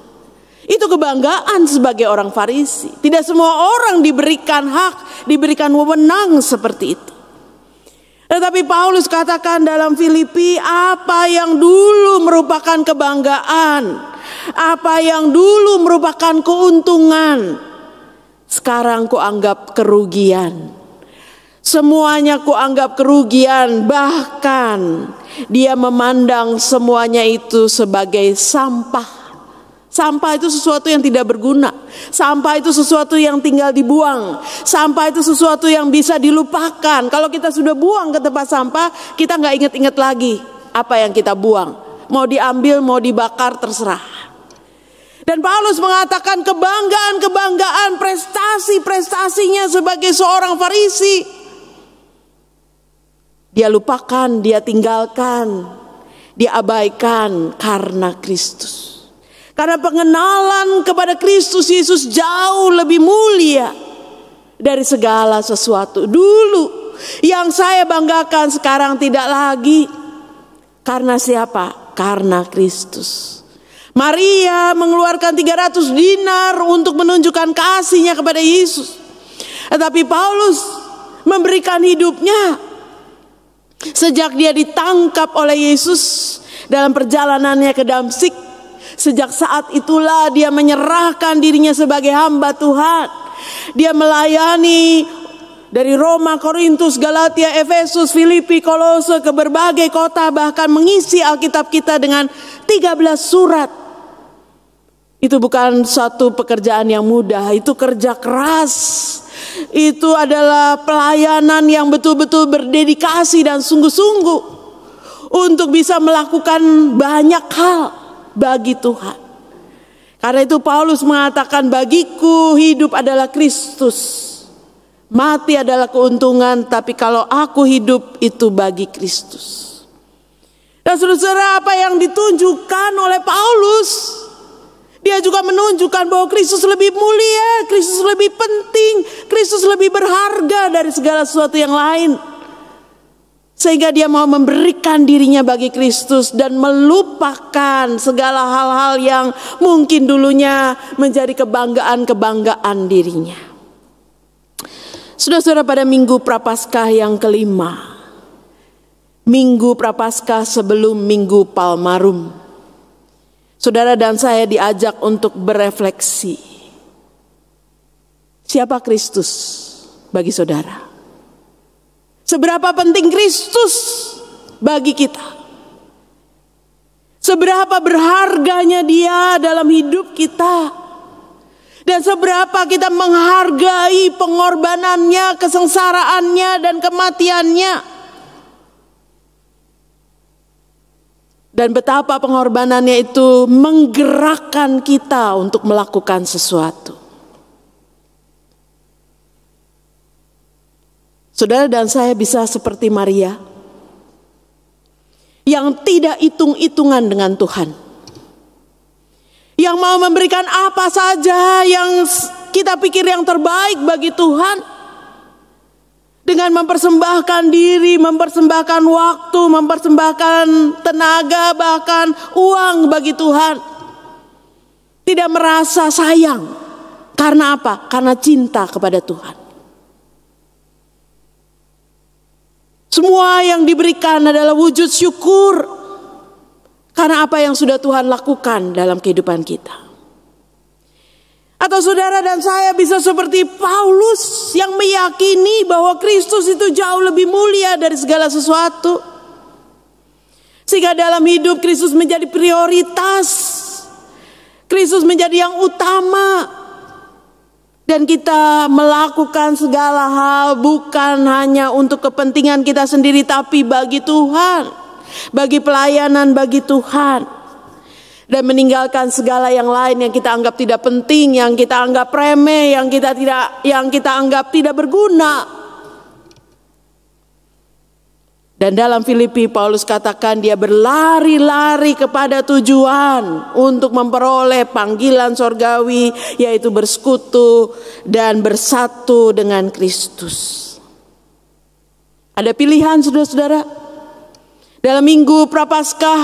Itu kebanggaan sebagai orang Farisi. Tidak semua orang diberikan hak, diberikan wewenang seperti itu. Tetapi Paulus katakan dalam Filipi, apa yang dulu merupakan kebanggaan, apa yang dulu merupakan keuntungan, sekarang kuanggap kerugian. Semuanya kuanggap kerugian, bahkan dia memandang semuanya itu sebagai sampah. Sampah itu sesuatu yang tidak berguna. Sampah itu sesuatu yang tinggal dibuang. Sampah itu sesuatu yang bisa dilupakan. Kalau kita sudah buang ke tempat sampah, kita nggak inget-inget lagi apa yang kita buang. Mau diambil, mau dibakar, terserah. Dan Paulus mengatakan kebanggaan-kebanggaan, prestasi-prestasinya sebagai seorang Farisi, dia lupakan, dia tinggalkan, dia abaikan karena Kristus. Karena pengenalan kepada Kristus Yesus jauh lebih mulia dari segala sesuatu. Dulu yang saya banggakan sekarang tidak lagi. Karena siapa? Karena Kristus. Maria mengeluarkan 300 dinar untuk menunjukkan kasihnya kepada Yesus. Tetapi Paulus memberikan hidupnya. Sejak dia ditangkap oleh Yesus dalam perjalanannya ke Damsik, sejak saat itulah dia menyerahkan dirinya sebagai hamba Tuhan. Dia melayani dari Roma, Korintus, Galatia, Efesus, Filipi, Kolose ke berbagai kota, bahkan mengisi Alkitab kita dengan 13 surat. Itu bukan suatu pekerjaan yang mudah, itu kerja keras. Itu adalah pelayanan yang betul-betul berdedikasi dan sungguh-sungguh untuk bisa melakukan banyak hal bagi Tuhan. Karena itu Paulus mengatakan, bagiku hidup adalah Kristus, mati adalah keuntungan, tapi kalau aku hidup itu bagi Kristus. Dan saudara, apa yang ditunjukkan oleh Paulus Dia juga menunjukkan bahwa Kristus lebih mulia, Kristus lebih penting, Kristus lebih berharga dari segala sesuatu yang lain. Sehingga dia mau memberikan dirinya bagi Kristus dan melupakan segala hal-hal yang mungkin dulunya menjadi kebanggaan-kebanggaan dirinya. Saudara-saudara, pada Minggu Prapaskah yang kelima, Minggu Prapaskah sebelum Minggu Palmarum, saudara dan saya diajak untuk berefleksi. Siapa Kristus bagi saudara? Seberapa penting Kristus bagi kita? Seberapa berharganya Dia dalam hidup kita? Dan seberapa kita menghargai pengorbanannya, kesengsaraannya, dan kematiannya? Dan betapa pengorbanannya itu menggerakkan kita untuk melakukan sesuatu. Saudara dan saya bisa seperti Maria yang tidak hitung-hitungan dengan Tuhan, yang mau memberikan apa saja yang kita pikir yang terbaik bagi Tuhan, dengan mempersembahkan diri, mempersembahkan waktu, mempersembahkan tenaga, bahkan uang bagi Tuhan. Tidak merasa sayang. Karena apa? Karena cinta kepada Tuhan. Semua yang diberikan adalah wujud syukur karena apa yang sudah Tuhan lakukan dalam kehidupan kita. Atau saudara dan saya bisa seperti Paulus yang meyakini bahwa Kristus itu jauh lebih mulia dari segala sesuatu. Sehingga dalam hidup Kristus menjadi prioritas. Kristus menjadi yang utama. Dan kita melakukan segala hal bukan hanya untuk kepentingan kita sendiri, tapi bagi Tuhan, bagi pelayanan bagi Tuhan, dan meninggalkan segala yang lain yang kita anggap tidak penting, yang kita anggap remeh, yang kita anggap tidak berguna. Dan dalam Filipi Paulus katakan dia berlari-lari kepada tujuan untuk memperoleh panggilan sorgawi, yaitu bersekutu dan bersatu dengan Kristus. Ada pilihan saudara-saudara. Dalam Minggu Prapaskah,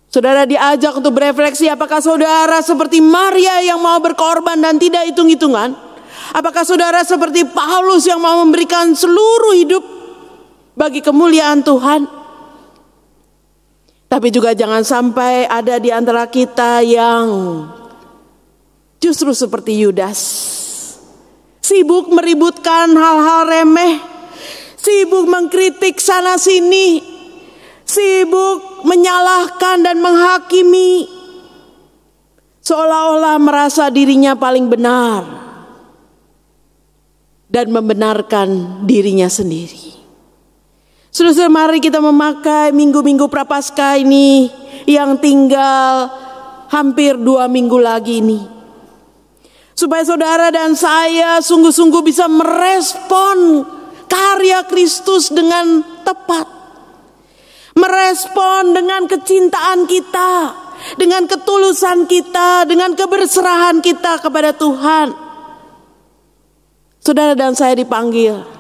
saudara diajak untuk berefleksi, apakah saudara seperti Maria yang mau berkorban dan tidak hitung-hitungan? Apakah saudara seperti Paulus yang mau memberikan seluruh hidup bagi kemuliaan Tuhan? Tapi juga jangan sampai ada di antara kita yang justru seperti Yudas, sibuk meributkan hal-hal remeh, sibuk mengkritik sana sini, sibuk menyalahkan dan menghakimi, seolah-olah merasa dirinya paling benar dan membenarkan dirinya sendiri. Saudara, mari kita memakai minggu-minggu Prapaskah ini yang tinggal hampir 2 minggu lagi ini, supaya saudara dan saya sungguh-sungguh bisa merespon karya Kristus dengan tepat, merespon dengan kecintaan kita, dengan ketulusan kita, dengan keberserahan kita kepada Tuhan. Saudara dan saya dipanggil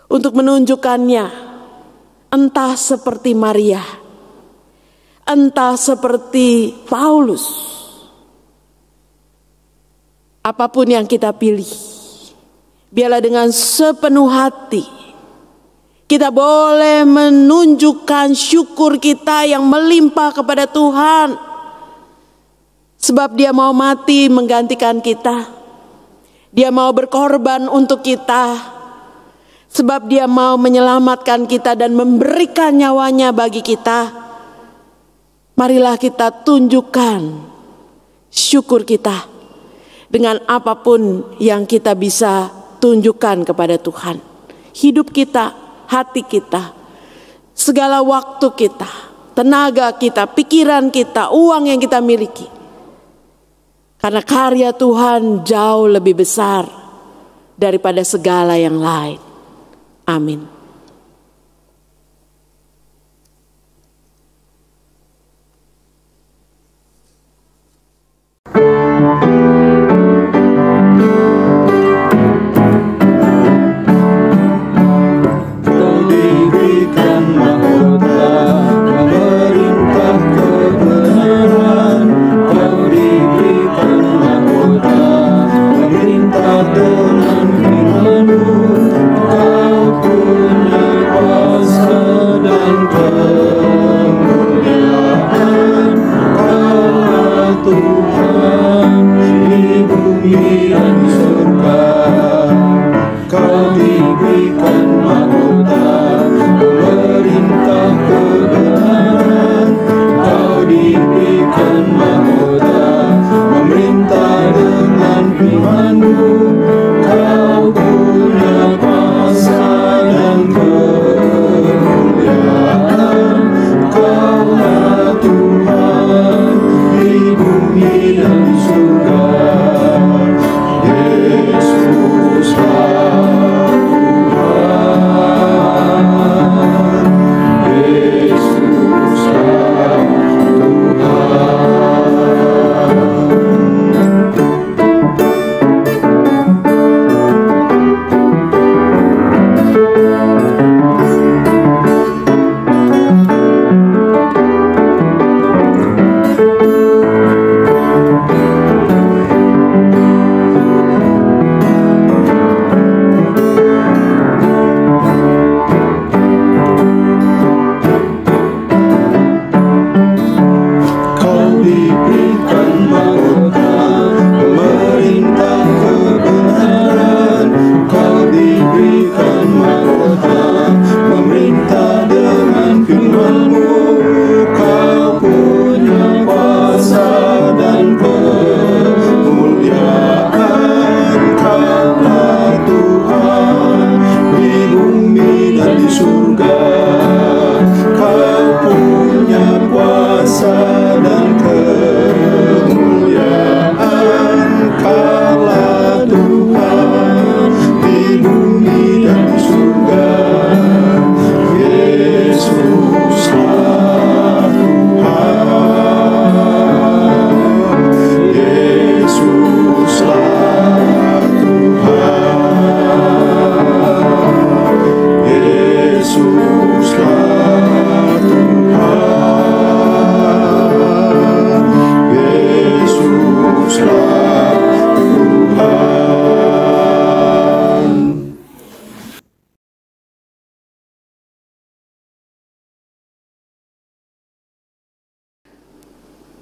untuk menunjukkannya, entah seperti Maria, entah seperti Paulus. Apapun yang kita pilih, biarlah dengan sepenuh hati kita boleh menunjukkan syukur kita yang melimpah kepada Tuhan. Sebab Dia mau mati menggantikan kita. Dia mau berkorban untuk kita. Sebab Dia mau menyelamatkan kita dan memberikan nyawanya bagi kita. Marilah kita tunjukkan syukur kita dengan apapun yang kita bisa tunjukkan kepada Tuhan. Hidup kita, hati kita, segala waktu kita, tenaga kita, pikiran kita, uang yang kita miliki. Karena karya Tuhan jauh lebih besar daripada segala yang lain. Amin. firman-Mu, Kau punya kuasa dan kemuliaan. Kaulah Tuhan di bumi dan di surga. Yesuslah Tuhan, Yesuslah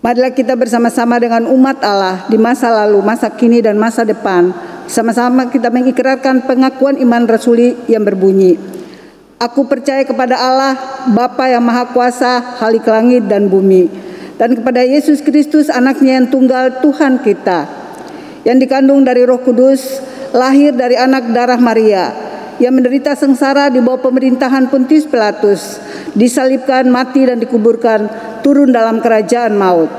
Marilah kita bersama-sama dengan umat Allah di masa lalu, masa kini, dan masa depan. Sama-sama kita mengikrarkan pengakuan iman rasuli yang berbunyi, Aku percaya kepada Allah, Bapa yang Maha Kuasa, Khalik langit dan bumi, dan kepada Yesus Kristus, anaknya yang tunggal, Tuhan kita, yang dikandung dari Roh Kudus, lahir dari anak darah Maria, yang menderita sengsara di bawah pemerintahan Pontius Pilatus, disalibkan, mati, dan dikuburkan, turun dalam kerajaan maut.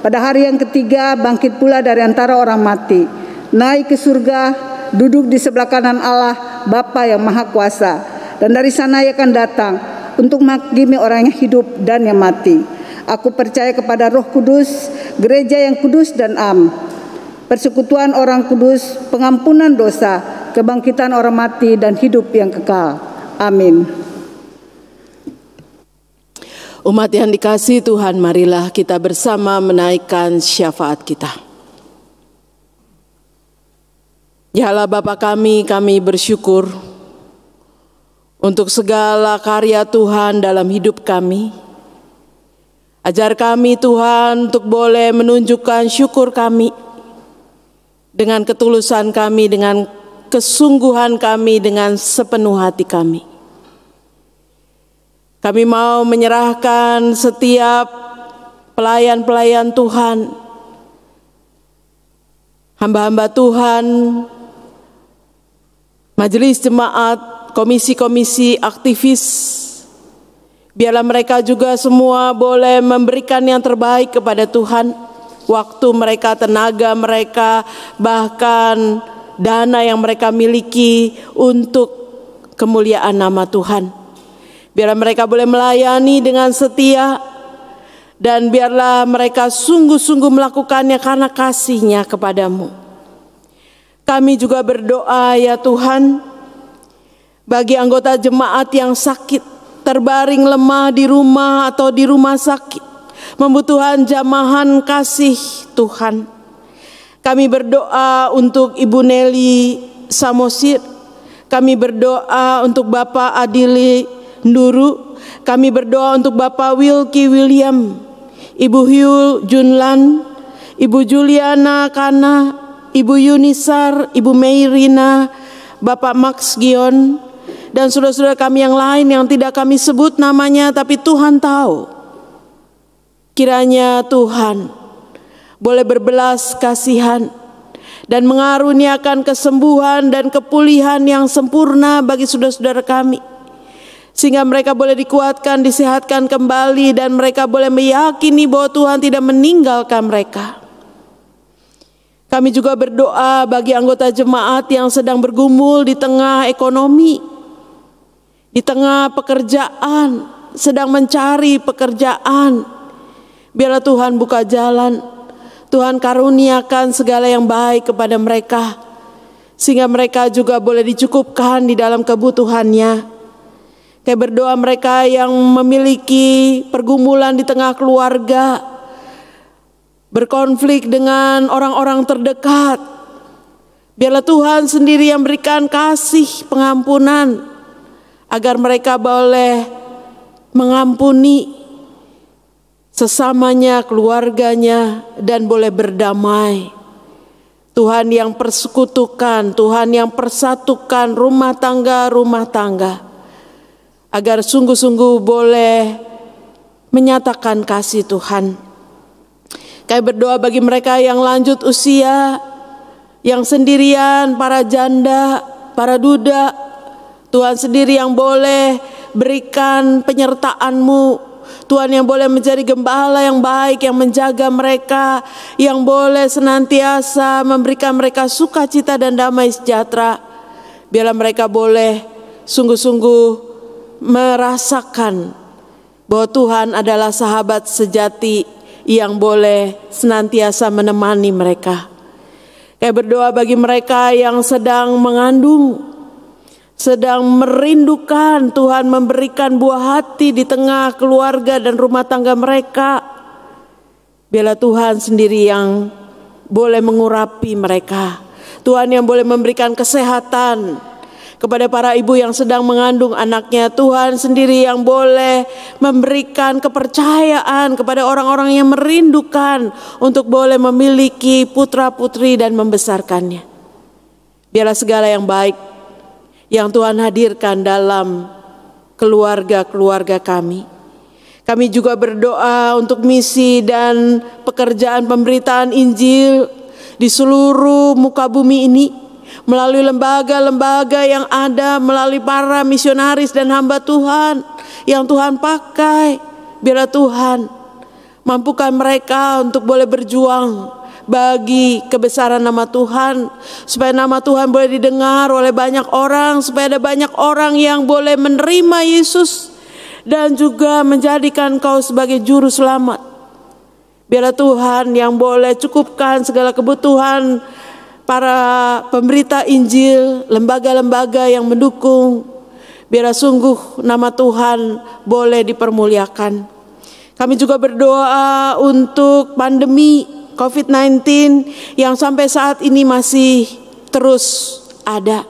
Pada hari yang ketiga bangkit pula dari antara orang mati, naik ke surga, duduk di sebelah kanan Allah Bapa yang Maha Kuasa, dan dari sana Ia akan datang untuk menghakimi orang yang hidup dan yang mati. Aku percaya kepada Roh Kudus, gereja yang kudus dan am, persekutuan orang kudus, pengampunan dosa, kebangkitan orang mati, dan hidup yang kekal. Amin. Umat yang dikasihi Tuhan, marilah kita bersama menaikkan syafaat kita. Ya Allah Bapa kami bersyukur untuk segala karya Tuhan dalam hidup kami. Ajar kami Tuhan untuk boleh menunjukkan syukur kami dengan ketulusan kami, dengan kesungguhan kami, dengan sepenuh hati kami. Kami mau menyerahkan setiap pelayan-pelayan Tuhan, hamba-hamba Tuhan, majelis jemaat, komisi-komisi aktivis, biarlah mereka juga semua boleh memberikan yang terbaik kepada Tuhan, waktu mereka, tenaga mereka, bahkan dana yang mereka miliki untuk kemuliaan nama Tuhan. Biarlah mereka boleh melayani dengan setia, dan biarlah mereka sungguh-sungguh melakukannya karena kasih-Nya kepadamu. Kami juga berdoa ya Tuhan, bagi anggota jemaat yang sakit, terbaring lemah di rumah atau di rumah sakit, membutuhkan jamahan kasih Tuhan. Kami berdoa untuk Ibu Nelly Samosir, kami berdoa untuk Bapak Adili Nduru, kami berdoa untuk Bapak Wilky William, Ibu Hyul Junlan, Ibu Juliana Kana, Ibu Yunisar, Ibu Meirina, Bapak Max Gion, dan saudara-saudara kami yang lain yang tidak kami sebut namanya, tapi Tuhan tahu. Kiranya Tuhan boleh berbelas kasihan dan mengaruniakan kesembuhan dan kepulihan yang sempurna bagi saudara-saudara kami, sehingga mereka boleh dikuatkan, disehatkan kembali, dan mereka boleh meyakini bahwa Tuhan tidak meninggalkan mereka. Kami juga berdoa bagi anggota jemaat yang sedang bergumul di tengah ekonomi, di tengah pekerjaan, sedang mencari pekerjaan. Biarlah Tuhan buka jalan, Tuhan karuniakan segala yang baik kepada mereka, sehingga mereka juga boleh dicukupkan di dalam kebutuhannya. Kayak berdoa mereka yang memiliki pergumulan di tengah keluarga, berkonflik dengan orang-orang terdekat. Biarlah Tuhan sendiri yang berikan kasih pengampunan, agar mereka boleh mengampuni sesamanya, keluarganya, dan boleh berdamai. Tuhan yang persekutukan, Tuhan yang persatukan rumah tangga, agar sungguh-sungguh boleh menyatakan kasih Tuhan. Kami berdoa bagi mereka yang lanjut usia, yang sendirian, para janda, para duda. Tuhan sendiri yang boleh berikan penyertaan-Mu, Tuhan yang boleh menjadi gembala yang baik, yang menjaga mereka, yang boleh senantiasa memberikan mereka sukacita dan damai sejahtera. Biarlah mereka boleh sungguh-sungguh merasakan bahwa Tuhan adalah sahabat sejati yang boleh senantiasa menemani mereka. Saya berdoa bagi mereka yang sedang mengandung, sedang merindukan Tuhan memberikan buah hati di tengah keluarga dan rumah tangga mereka. Biarlah Tuhan sendiri yang boleh mengurapi mereka. Tuhan yang boleh memberikan kesehatan kepada para ibu yang sedang mengandung anaknya. Tuhan sendiri yang boleh memberikan kepercayaan kepada orang-orang yang merindukan untuk boleh memiliki putra-putri dan membesarkannya. Biarlah segala yang baik yang Tuhan hadirkan dalam keluarga-keluarga kami. Kami juga berdoa untuk misi dan pekerjaan pemberitaan Injil di seluruh muka bumi ini, melalui lembaga-lembaga yang ada, melalui para misionaris dan hamba Tuhan yang Tuhan pakai. Biarlah Tuhan mampukan mereka untuk boleh berjuang bagi kebesaran nama Tuhan, supaya nama Tuhan boleh didengar oleh banyak orang, supaya ada banyak orang yang boleh menerima Yesus dan juga menjadikan Kau sebagai juru selamat. Biarlah Tuhan yang boleh cukupkan segala kebutuhan para pemberita Injil, lembaga-lembaga yang mendukung. Biarlah sungguh nama Tuhan boleh dipermuliakan. Kami juga berdoa untuk pandemi COVID-19 yang sampai saat ini masih terus ada.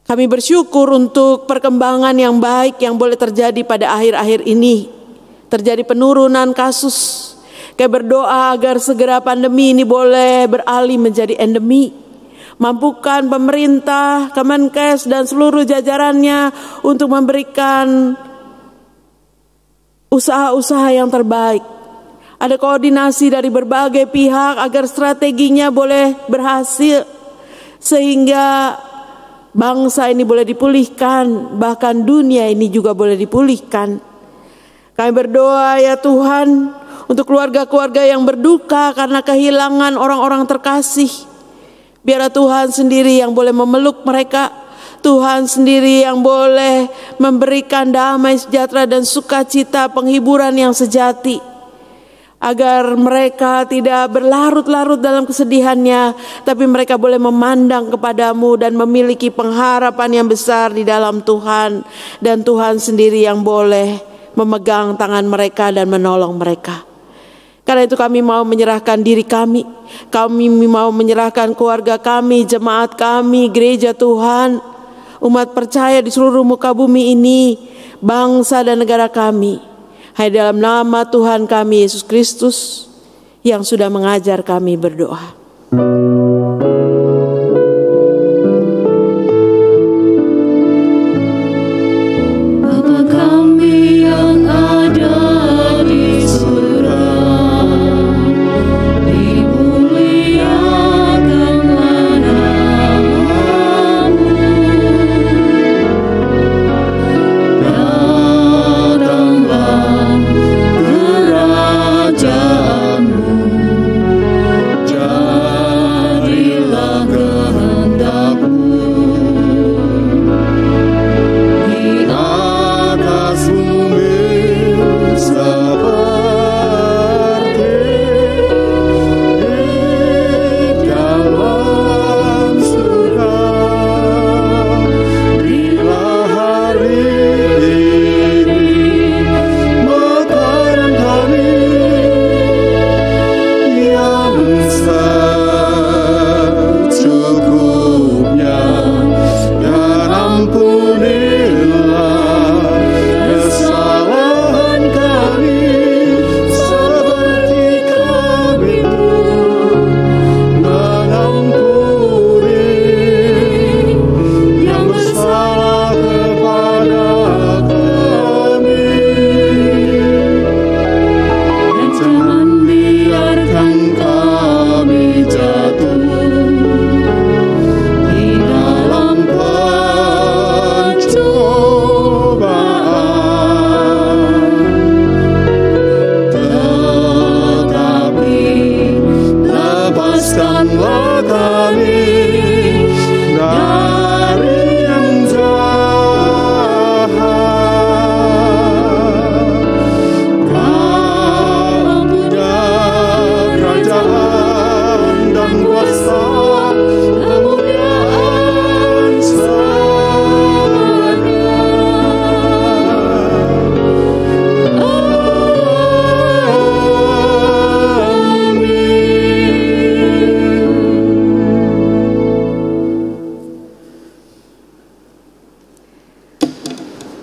Kami bersyukur untuk perkembangan yang baik yang boleh terjadi pada akhir-akhir ini. Terjadi penurunan kasus. Kami berdoa agar segera pandemi ini boleh beralih menjadi endemi. Mampukan pemerintah, Kemenkes dan seluruh jajarannya untuk memberikan usaha-usaha yang terbaik. Ada koordinasi dari berbagai pihak agar strateginya boleh berhasil, sehingga bangsa ini boleh dipulihkan, bahkan dunia ini juga boleh dipulihkan. Kami berdoa ya Tuhan untuk keluarga-keluarga yang berduka karena kehilangan orang-orang terkasih. Biarlah Tuhan sendiri yang boleh memeluk mereka, Tuhan sendiri yang boleh memberikan damai sejahtera dan sukacita, penghiburan yang sejati, agar mereka tidak berlarut-larut dalam kesedihannya, tapi mereka boleh memandang kepadamu dan memiliki pengharapan yang besar di dalam Tuhan. Dan Tuhan sendiri yang boleh memegang tangan mereka dan menolong mereka. Karena itu kami mau menyerahkan diri kami mau menyerahkan keluarga kami, jemaat kami, gereja Tuhan, umat percaya di seluruh muka bumi ini, bangsa dan negara kami. Hanya dalam nama Tuhan kami Yesus Kristus yang sudah mengajar kami berdoa. Bapa kami yang ada di surga, dimuliakanlah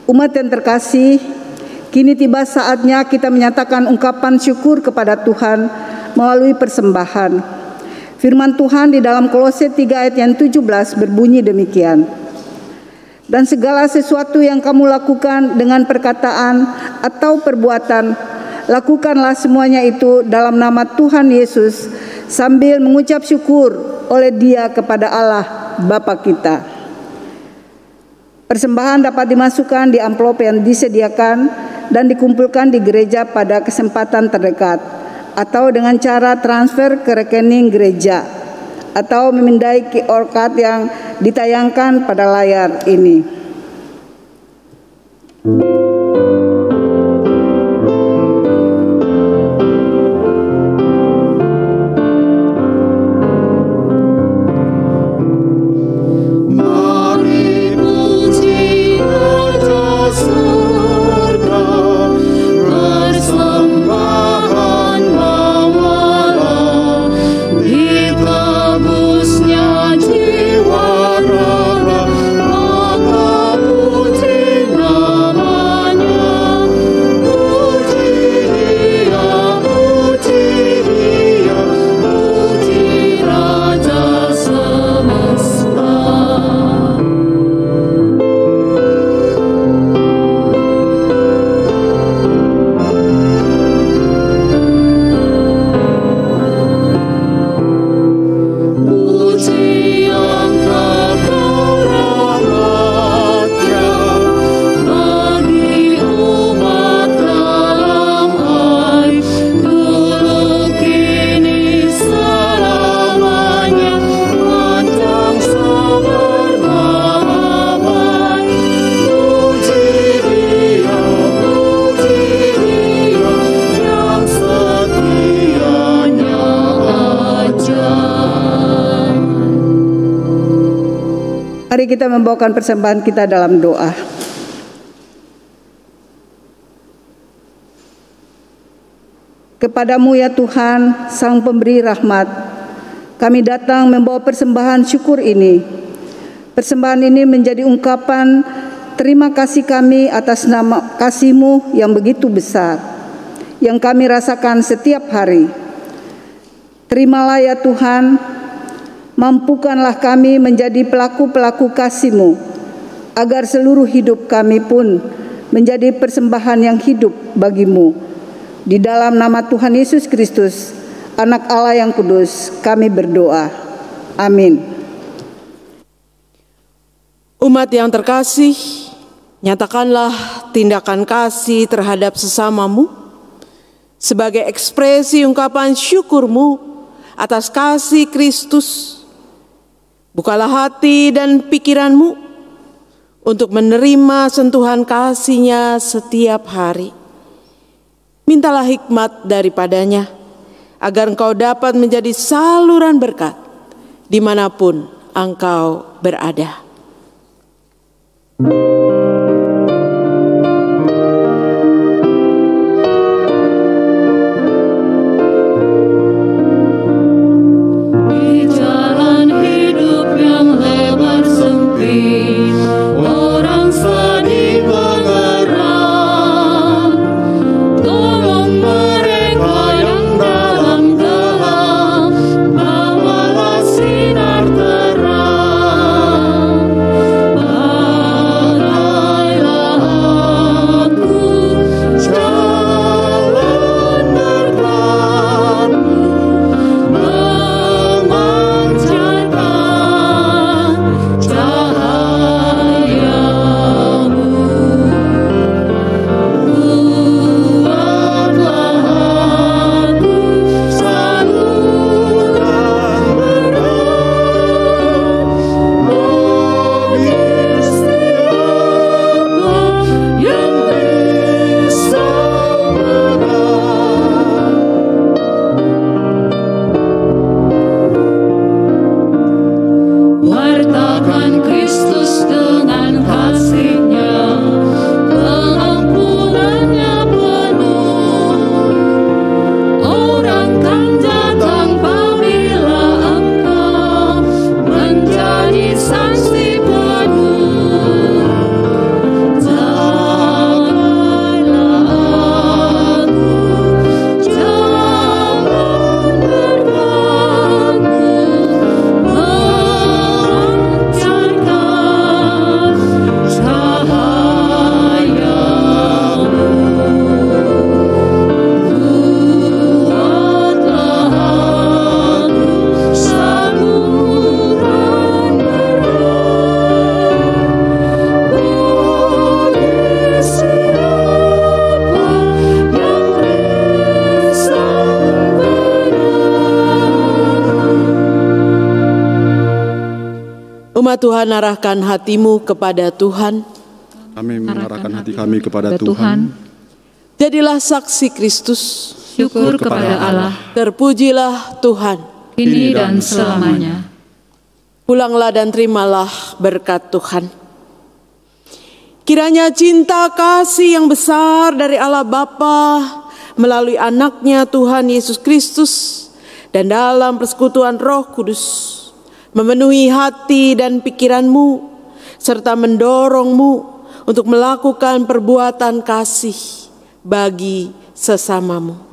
Umat yang terkasih, kini tiba saatnya kita menyatakan ungkapan syukur kepada Tuhan melalui persembahan. Firman Tuhan di dalam Kolose 3 ayat yang 17 berbunyi demikian. Dan segala sesuatu yang kamu lakukan dengan perkataan atau perbuatan, lakukanlah semuanya itu dalam nama Tuhan Yesus sambil mengucap syukur oleh Dia kepada Allah Bapa kita. Persembahan dapat dimasukkan di amplop yang disediakan dan dikumpulkan di gereja pada kesempatan terdekat atau dengan cara transfer ke rekening gereja atau memindai QR code yang ditayangkan pada layar ini. Mari kita membawakan persembahan kita dalam doa. Kepadamu ya Tuhan, Sang Pemberi rahmat, kami datang membawa persembahan syukur ini. Persembahan ini menjadi ungkapan terima kasih kami atas nama kasih-Mu yang begitu besar, yang kami rasakan setiap hari. Terimalah ya Tuhan, mampukanlah kami menjadi pelaku-pelaku kasih-Mu, agar seluruh hidup kami pun menjadi persembahan yang hidup bagi-Mu. Di dalam nama Tuhan Yesus Kristus, Anak Allah yang kudus, kami berdoa. Amin. Umat yang terkasih, nyatakanlah tindakan kasih terhadap sesamamu sebagai ekspresi ungkapan syukur-Mu atas kasih Kristus. Bukalah hati dan pikiranmu untuk menerima sentuhan kasih-Nya setiap hari. Mintalah hikmat daripadanya, agar engkau dapat menjadi saluran berkat dimanapun engkau berada. Sinar terang, Umat Tuhan, arahkan hatimu kepada Tuhan. Kami mengarahkan hati kami kepada Tuhan. Jadilah saksi Kristus. Syukur kepada Allah. Terpujilah Tuhan. Kini dan selamanya. Pulanglah dan terimalah berkat Tuhan. Kiranya cinta kasih yang besar dari Allah Bapa melalui anaknya Tuhan Yesus Kristus dan dalam persekutuan Roh Kudus memenuhi hati dan pikiranmu serta mendorongmu untuk melakukan perbuatan kasih bagi sesamamu.